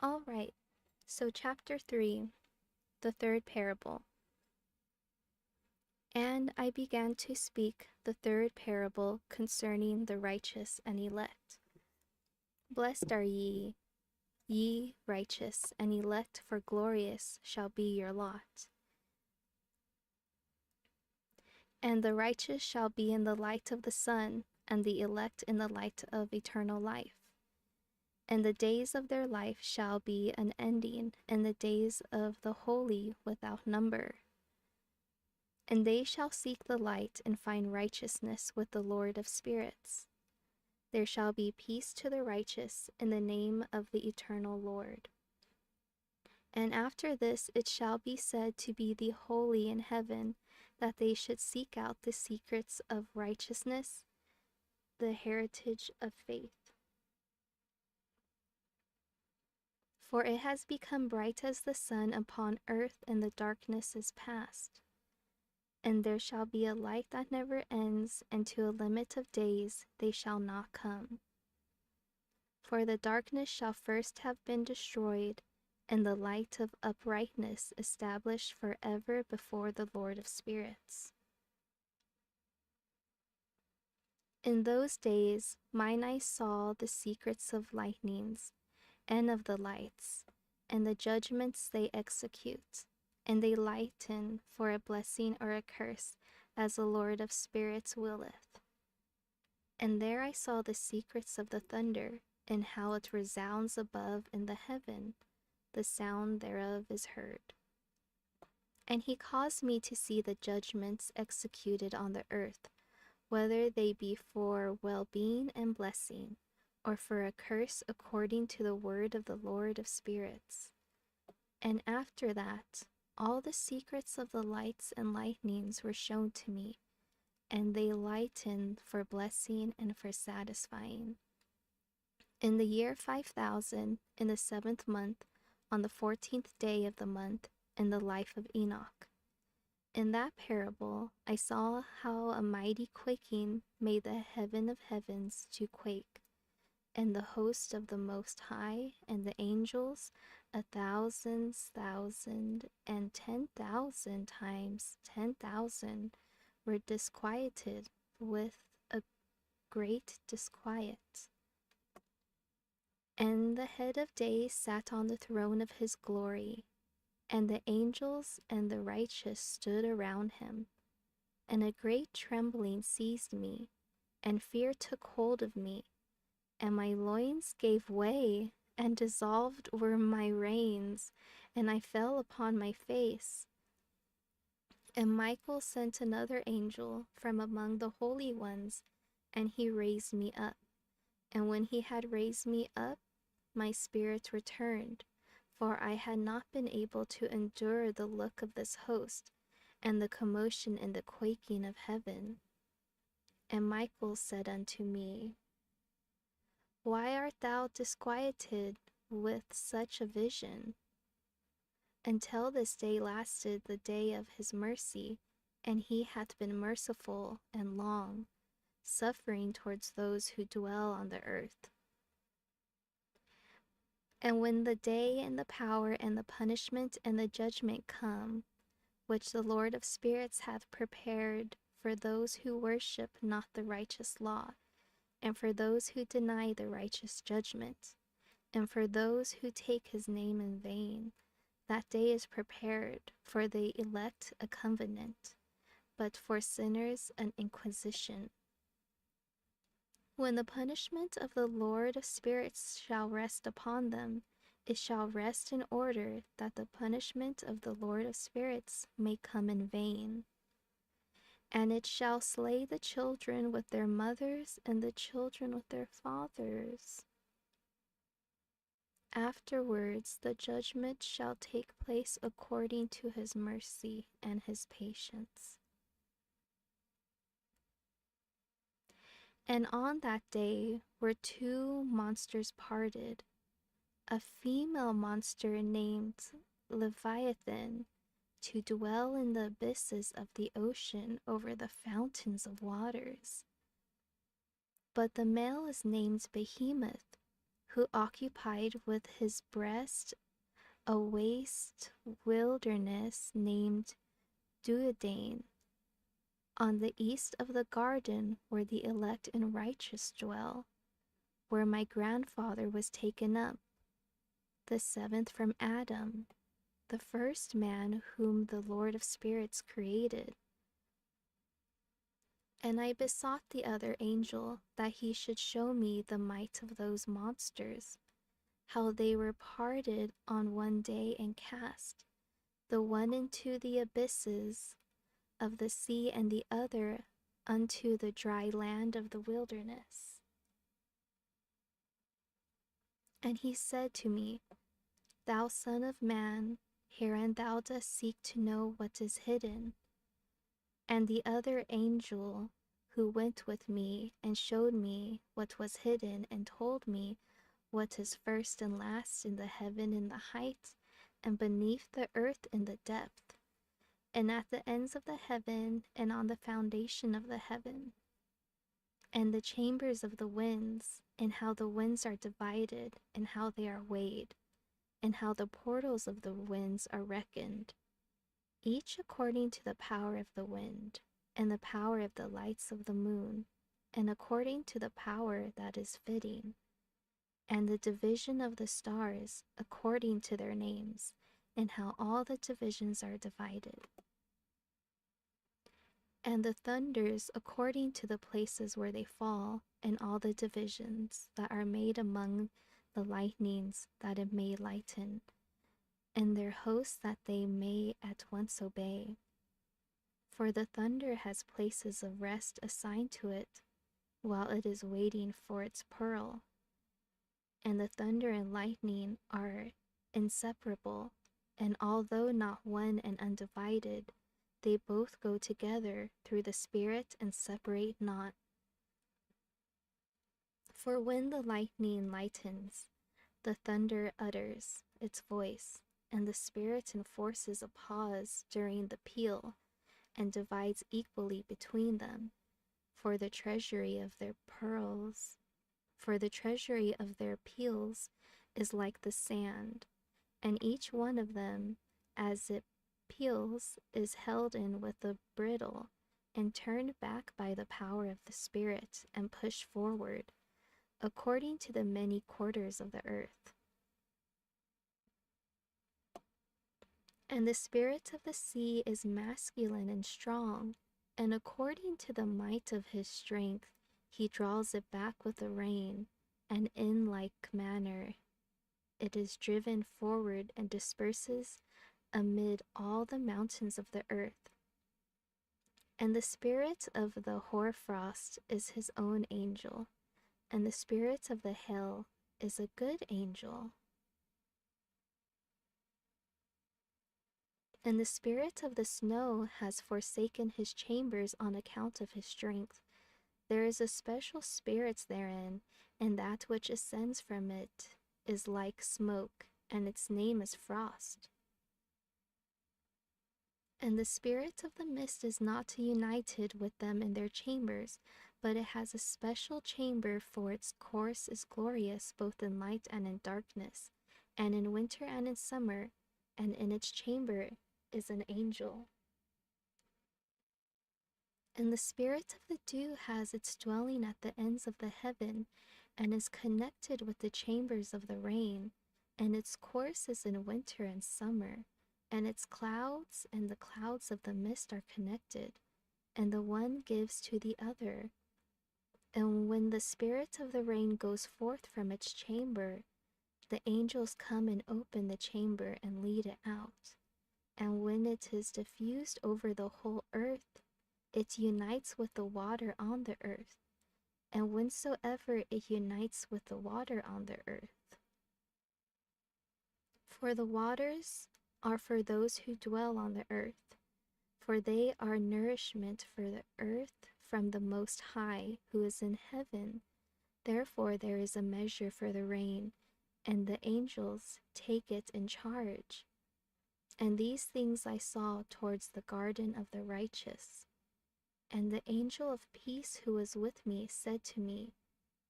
All right, so chapter 3, the third parable. And I began to speak the third parable concerning the righteous and elect. Blessed are ye, ye righteous and elect, for glorious shall be your lot. And the righteous shall be in the light of the sun, and the elect in the light of eternal life. And the days of their life shall be unending, and the days of the holy without number. And they shall seek the light and find righteousness with the Lord of spirits. There shall be peace to the righteous in the name of the eternal Lord. And after this it shall be said to be the holy in heaven, that they should seek out the secrets of righteousness, the heritage of faith. For it has become bright as the sun upon earth, and the darkness is past. And there shall be a light that never ends, and to a limit of days they shall not come. For the darkness shall first have been destroyed, and the light of uprightness established forever before the Lord of spirits. In those days mine eyes saw the secrets of lightnings, and of the lights, and the judgments they execute, and they lighten for a blessing or a curse, as the Lord of spirits willeth. And there I saw the secrets of the thunder, and how it resounds above in the heaven, the sound thereof is heard. And he caused me to see the judgments executed on the earth, whether they be for well-being and blessing, or for a curse according to the word of the Lord of spirits. And after that, all the secrets of the lights and lightnings were shown to me, and they lightened for blessing and for satisfying. In the year 5000, in the 7th month, on the 14th day of the month, in the life of Enoch. In that parable, I saw how a mighty quaking made the heaven of heavens to quake, and the host of the Most High, and the angels, 1,000,000 and 10,000 times 10,000, were disquieted with a great disquiet. And the head of days sat on the throne of his glory, and the angels and the righteous stood around him. And a great trembling seized me, and fear took hold of me, and my loins gave way, and dissolved were my reins, and I fell upon my face. And Michael sent another angel from among the holy ones, and he raised me up. And when he had raised me up, my spirit returned, for I had not been able to endure the look of this host, and the commotion and the quaking of heaven. And Michael said unto me, Why art thou disquieted with such a vision? Until this day lasted the day of his mercy, and he hath been merciful and long, suffering towards those who dwell on the earth. And when the day and the power and the punishment and the judgment come, which the Lord of spirits hath prepared for those who worship not the righteous law, and for those who deny the righteous judgment, and for those who take his name in vain, that day is prepared for the elect a covenant, but for sinners an inquisition. When the punishment of the Lord of spirits shall rest upon them, it shall rest in order that the punishment of the Lord of spirits may come in vain. And it shall slay the children with their mothers, and the children with their fathers. Afterwards the judgment shall take place according to his mercy and his patience. And on that day were two monsters parted, a female monster named Leviathan, to dwell in the abysses of the ocean over the fountains of waters. But the male is named Behemoth, who occupied with his breast a waste wilderness named Duodain, on the east of the garden where the elect and righteous dwell, where my grandfather was taken up, the seventh from Adam, the first man whom the Lord of Spirits created. And I besought the other angel that he should show me the might of those monsters, how they were parted on one day and cast, the one into the abysses of the sea and the other unto the dry land of the wilderness. And he said to me, Thou son of man, herein thou dost seek to know what is hidden. And the other angel who went with me and showed me what was hidden and told me what is first and last in the heaven in the height, and beneath the earth in the depth, and at the ends of the heaven and on the foundation of the heaven, and the chambers of the winds, and how the winds are divided, and how they are weighed, and how the portals of the winds are reckoned, each according to the power of the wind, and the power of the lights of the moon, and according to the power that is fitting, and the division of the stars according to their names, and how all the divisions are divided, and the thunders according to the places where they fall, and all the divisions that are made among the lightnings that it may lighten, and their hosts that they may at once obey. For the thunder has places of rest assigned to it, while it is waiting for its pearl. And the thunder and lightning are inseparable, and although not one and undivided, they both go together through the Spirit and separate not. For when the lightning lightens, the thunder utters its voice, and the Spirit enforces a pause during the peal, and divides equally between them, for the treasury of their pearls. For the treasury of their peals is like the sand, and each one of them, as it peals, is held in with a bridle, and turned back by the power of the Spirit, and pushed forward, according to the many quarters of the earth. And the spirit of the sea is masculine and strong, and according to the might of his strength, he draws it back with the rain, and in like manner it is driven forward and disperses amid all the mountains of the earth. And the spirit of the hoarfrost is his own angel, and the spirit of the hail is a good angel. And the spirit of the snow has forsaken his chambers on account of his strength. There is a special spirit therein, and that which ascends from it is like smoke, and its name is frost. And the spirit of the mist is not united with them in their chambers, but it has a special chamber, for its course is glorious both in light and in darkness, and in winter and in summer, and in its chamber is an angel. And the spirit of the dew has its dwelling at the ends of the heaven, and is connected with the chambers of the rain, and its course is in winter and summer, and its clouds and the clouds of the mist are connected, and the one gives to the other. And when the spirit of the rain goes forth from its chamber, the angels come and open the chamber and lead it out. And when it is diffused over the whole earth, it unites with the water on the earth, and whensoever it unites with the water on the earth. For the waters are for those who dwell on the earth, for they are nourishment for the earth from the Most High, who is in heaven. Therefore there is a measure for the rain, and the angels take it in charge. And these things I saw towards the garden of the righteous. And the angel of peace who was with me said to me,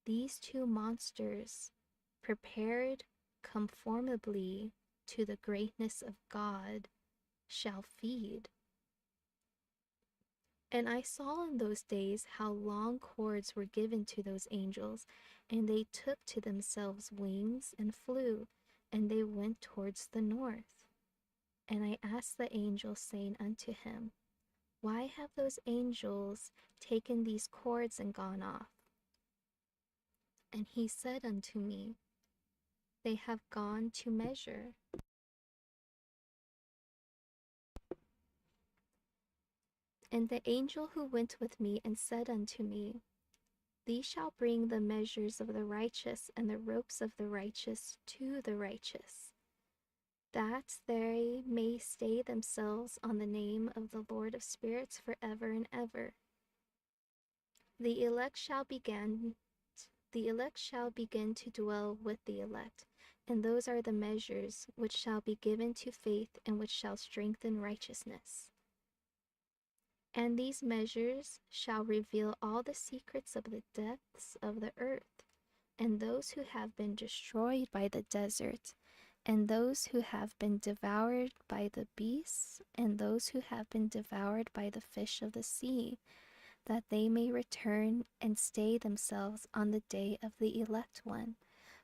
These two monsters, prepared conformably to the greatness of God, shall feed. And I saw in those days how long cords were given to those angels, and they took to themselves wings and flew, and they went towards the north. And I asked the angel, saying unto him, Why have those angels taken these cords and gone off? And he said unto me, They have gone to measure. And the angel who went with me and said unto me, These shall bring the measures of the righteous and the ropes of the righteous to the righteous, that they may stay themselves on the name of the Lord of spirits forever and ever. The elect shall begin to dwell with the elect, and those are the measures which shall be given to faith and which shall strengthen righteousness. And these measures shall reveal all the secrets of the depths of the earth, and those who have been destroyed by the desert, and those who have been devoured by the beasts, and those who have been devoured by the fish of the sea, that they may return and stay themselves on the day of the elect one.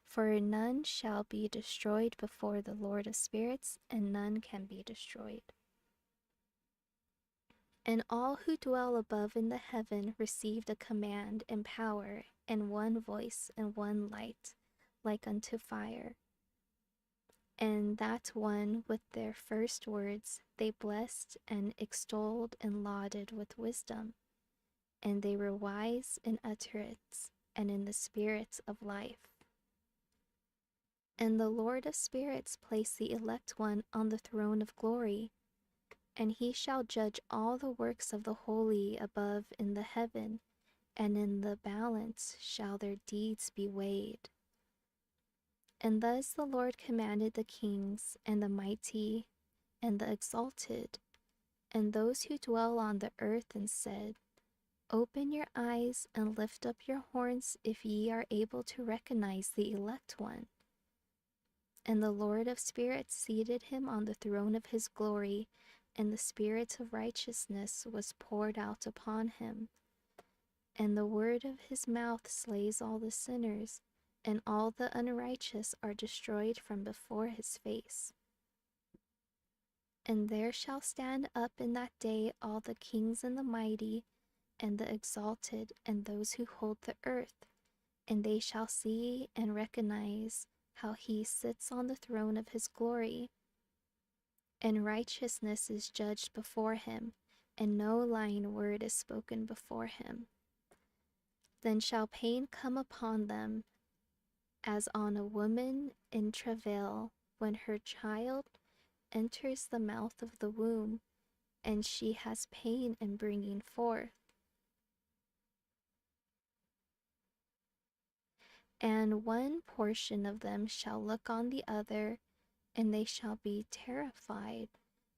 For none shall be destroyed before the Lord of spirits, and none can be destroyed. And all who dwell above in the heaven received a command and power, and one voice and one light, like unto fire. And that one with their first words they blessed and extolled and lauded with wisdom. And they were wise in utterance and in the spirit of life. And the Lord of spirits placed the elect one on the throne of glory, and he shall judge all the works of the holy above in the heaven, and in the balance shall their deeds be weighed. And thus the Lord commanded the kings, and the mighty, and the exalted, and those who dwell on the earth, and said, Open your eyes, and lift up your horns, if ye are able to recognize the elect one. And the Lord of spirits seated him on the throne of his glory, and the spirit of righteousness was poured out upon him. And the word of his mouth slays all the sinners, and all the unrighteous are destroyed from before his face. And there shall stand up in that day all the kings and the mighty, and the exalted, and those who hold the earth, and they shall see and recognize how he sits on the throne of his glory. And righteousness is judged before him, and no lying word is spoken before him. Then shall pain come upon them, as on a woman in travail, when her child enters the mouth of the womb, and she has pain in bringing forth. And one portion of them shall look on the other, and they shall be terrified,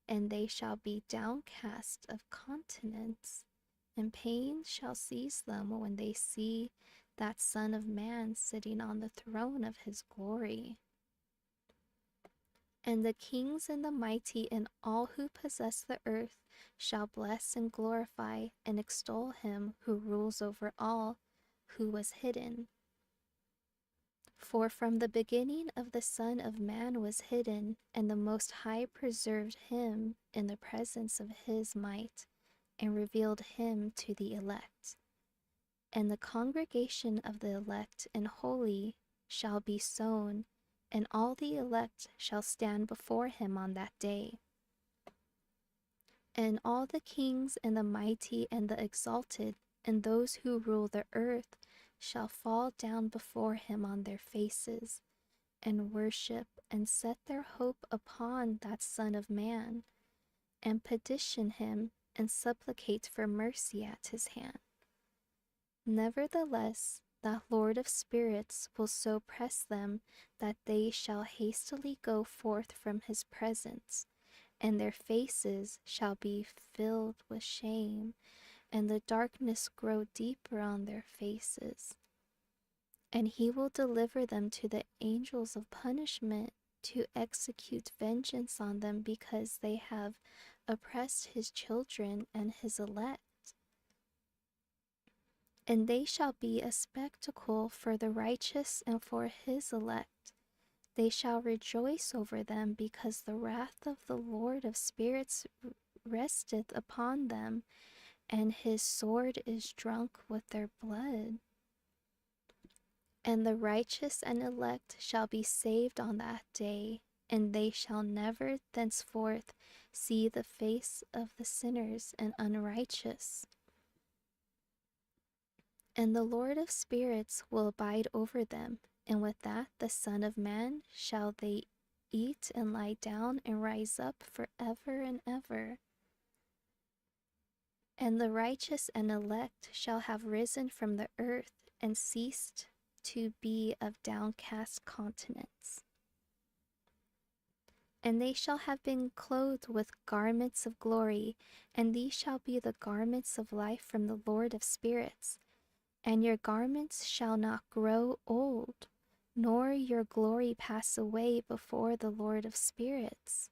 and they shall be downcast of countenance, and pain shall seize them when they see that Son of Man sitting on the throne of his glory. And the kings and the mighty and all who possess the earth shall bless and glorify and extol him who rules over all, who was hidden. For from the beginning of the Son of Man was hidden, and the Most High preserved him in the presence of his might, and revealed him to the elect. And the congregation of the elect and holy shall be sown, and all the elect shall stand before him on that day. And all the kings and the mighty and the exalted, and those who rule the earth, shall fall down before him on their faces, and worship and set their hope upon that Son of Man, and petition him and supplicate for mercy at his hand. Nevertheless, that Lord of spirits will so press them that they shall hastily go forth from his presence, and their faces shall be filled with shame, and the darkness grow deeper on their faces. And he will deliver them to the angels of punishment to execute vengeance on them, because they have oppressed his children and his elect. And they shall be a spectacle for the righteous and for his elect. They shall rejoice over them, because the wrath of the Lord of spirits resteth upon them, and his sword is drunk with their blood. And the righteous and elect shall be saved on that day, and they shall never thenceforth see the face of the sinners and unrighteous. And the Lord of spirits will abide over them, and with that the Son of Man shall they eat and lie down and rise up forever and ever. And the righteous and elect shall have risen from the earth and ceased to be of downcast countenance. And they shall have been clothed with garments of glory, and these shall be the garments of life from the Lord of spirits. And your garments shall not grow old, nor your glory pass away before the Lord of spirits.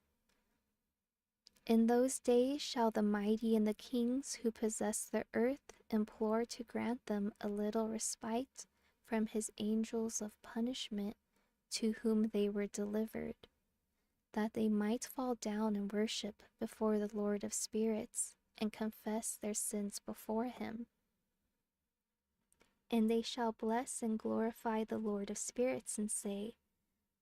In those days shall the mighty and the kings who possess the earth implore to grant them a little respite from his angels of punishment, to whom they were delivered, that they might fall down and worship before the Lord of spirits, and confess their sins before him. And they shall bless and glorify the Lord of spirits, and say,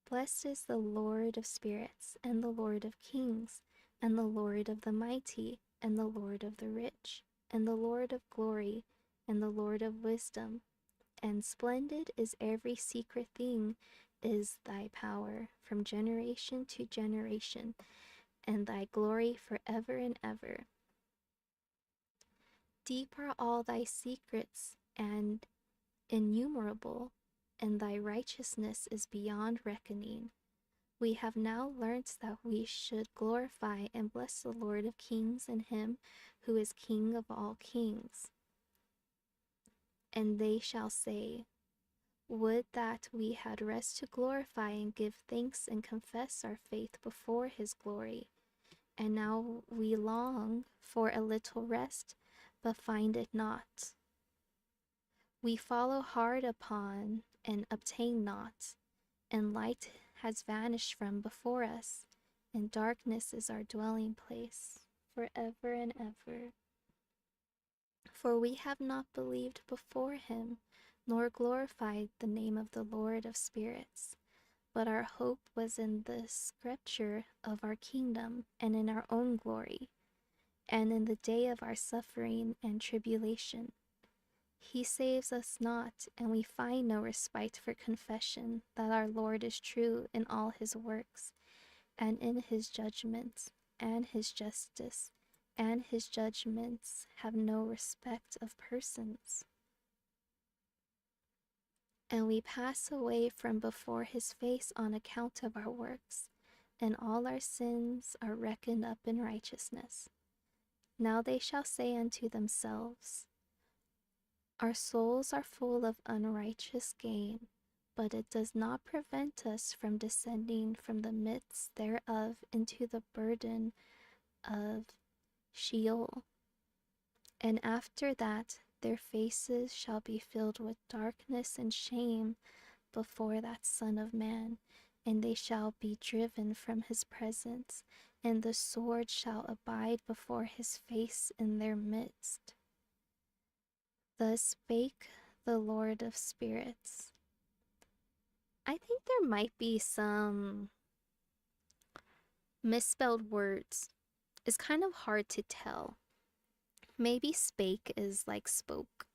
Blessed is the Lord of spirits, and the Lord of kings, and the Lord of the mighty, and the Lord of the rich, and the Lord of glory, and the Lord of wisdom. And splendid is every secret thing is thy power from generation to generation, and thy glory forever and ever. Deep are all thy secrets and innumerable, and thy righteousness is beyond reckoning. We have now learnt that we should glorify and bless the Lord of kings and him who is King of all kings. And they shall say, Would that we had rest to glorify and give thanks and confess our faith before his glory. And now we long for a little rest, but find it not. We follow hard upon and obtain not, and light has vanished from before us, and darkness is our dwelling place forever and ever. For we have not believed before him, nor glorified the name of the Lord of spirits, but our hope was in the scripture of our kingdom, and in our own glory, and in the day of our suffering and tribulation. He saves us not, and we find no respite for confession that our Lord is true in all his works, and in his judgments, and his justice, and his judgments have no respect of persons. And we pass away from before his face on account of our works, and all our sins are reckoned up in righteousness. Now they shall say unto themselves, Our souls are full of unrighteous gain, but it does not prevent us from descending from the midst thereof into the burden of Sheol. And after that their faces shall be filled with darkness and shame before that Son of Man, and they shall be driven from his presence, and the sword shall abide before his face in their midst. Thus spake the Lord of spirits. I think there might be some misspelled words. It's kind of hard to tell. Maybe spake is like spoke.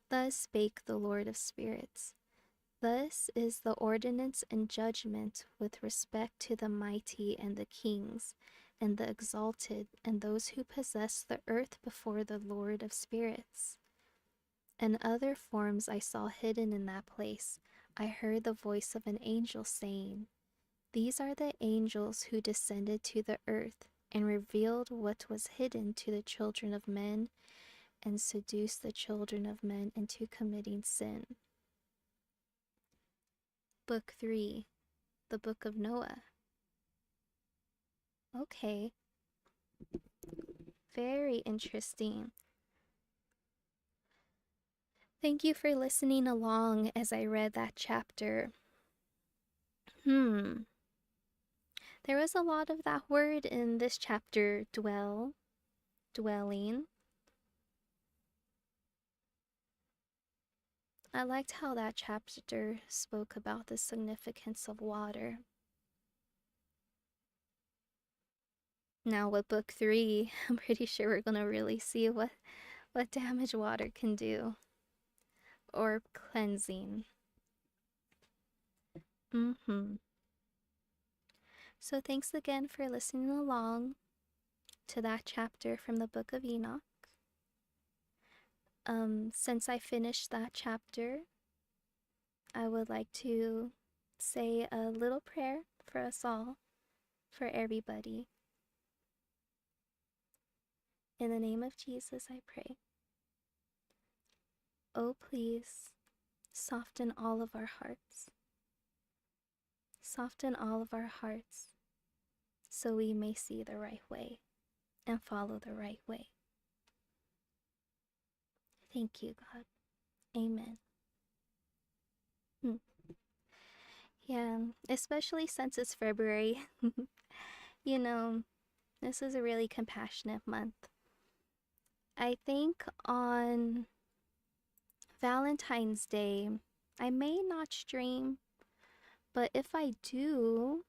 Thus spake the Lord of spirits. Thus is the ordinance and judgment with respect to the mighty and the kings, and the exalted, and those who possess the earth before the Lord of spirits. And other forms I saw hidden in that place. I heard the voice of an angel saying, These are the angels who descended to the earth and revealed what was hidden to the children of men and seduced the children of men into committing sin. Book 3, the Book of Noah. Okay. Very interesting. Thank you for listening along as I read that chapter. There was a lot of that word in this chapter, dwelling. I liked how that chapter spoke about the significance of water. Now with book 3, I'm pretty sure we're gonna really see what damage water can do. Or cleansing. So thanks again for listening along to that chapter from the Book of Enoch. Since I finished that chapter, I would like to say a little prayer for us all, for everybody. In the name of Jesus, I pray. Oh, please, soften all of our hearts. Soften all of our hearts so we may see the right way and follow the right way. Thank you, God. Amen. Yeah, especially since it's February. You know, this is a really compassionate month. I think on Valentine's Day, I may not stream, but if I do,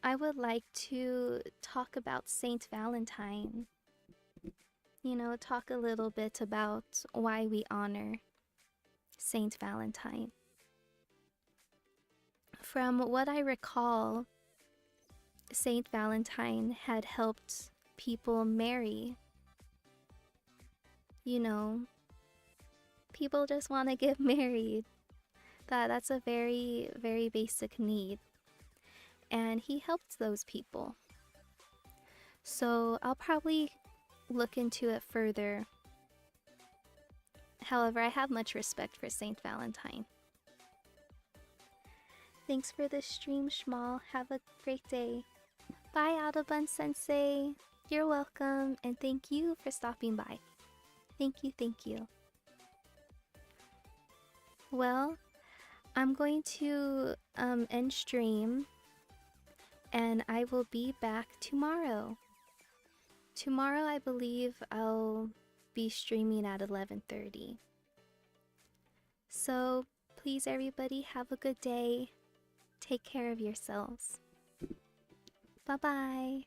I would like to talk about Saint Valentine. You know, talk a little bit about why we honor Saint Valentine. From what I recall, Saint Valentine had helped people marry. You know, people just want to get married. That's a very, very basic need. And he helped those people. So I'll probably look into it further. However, I have much respect for Saint Valentine. Thanks for this stream, Schmal. Have a great day. Bye, Audubon Sensei. You're welcome, and thank you for stopping by. Thank you, thank you. Well, I'm going to end stream, and I will be back tomorrow. Tomorrow, I believe I'll be streaming at 11:30. So, please, everybody, have a good day. Take care of yourselves. Bye-bye.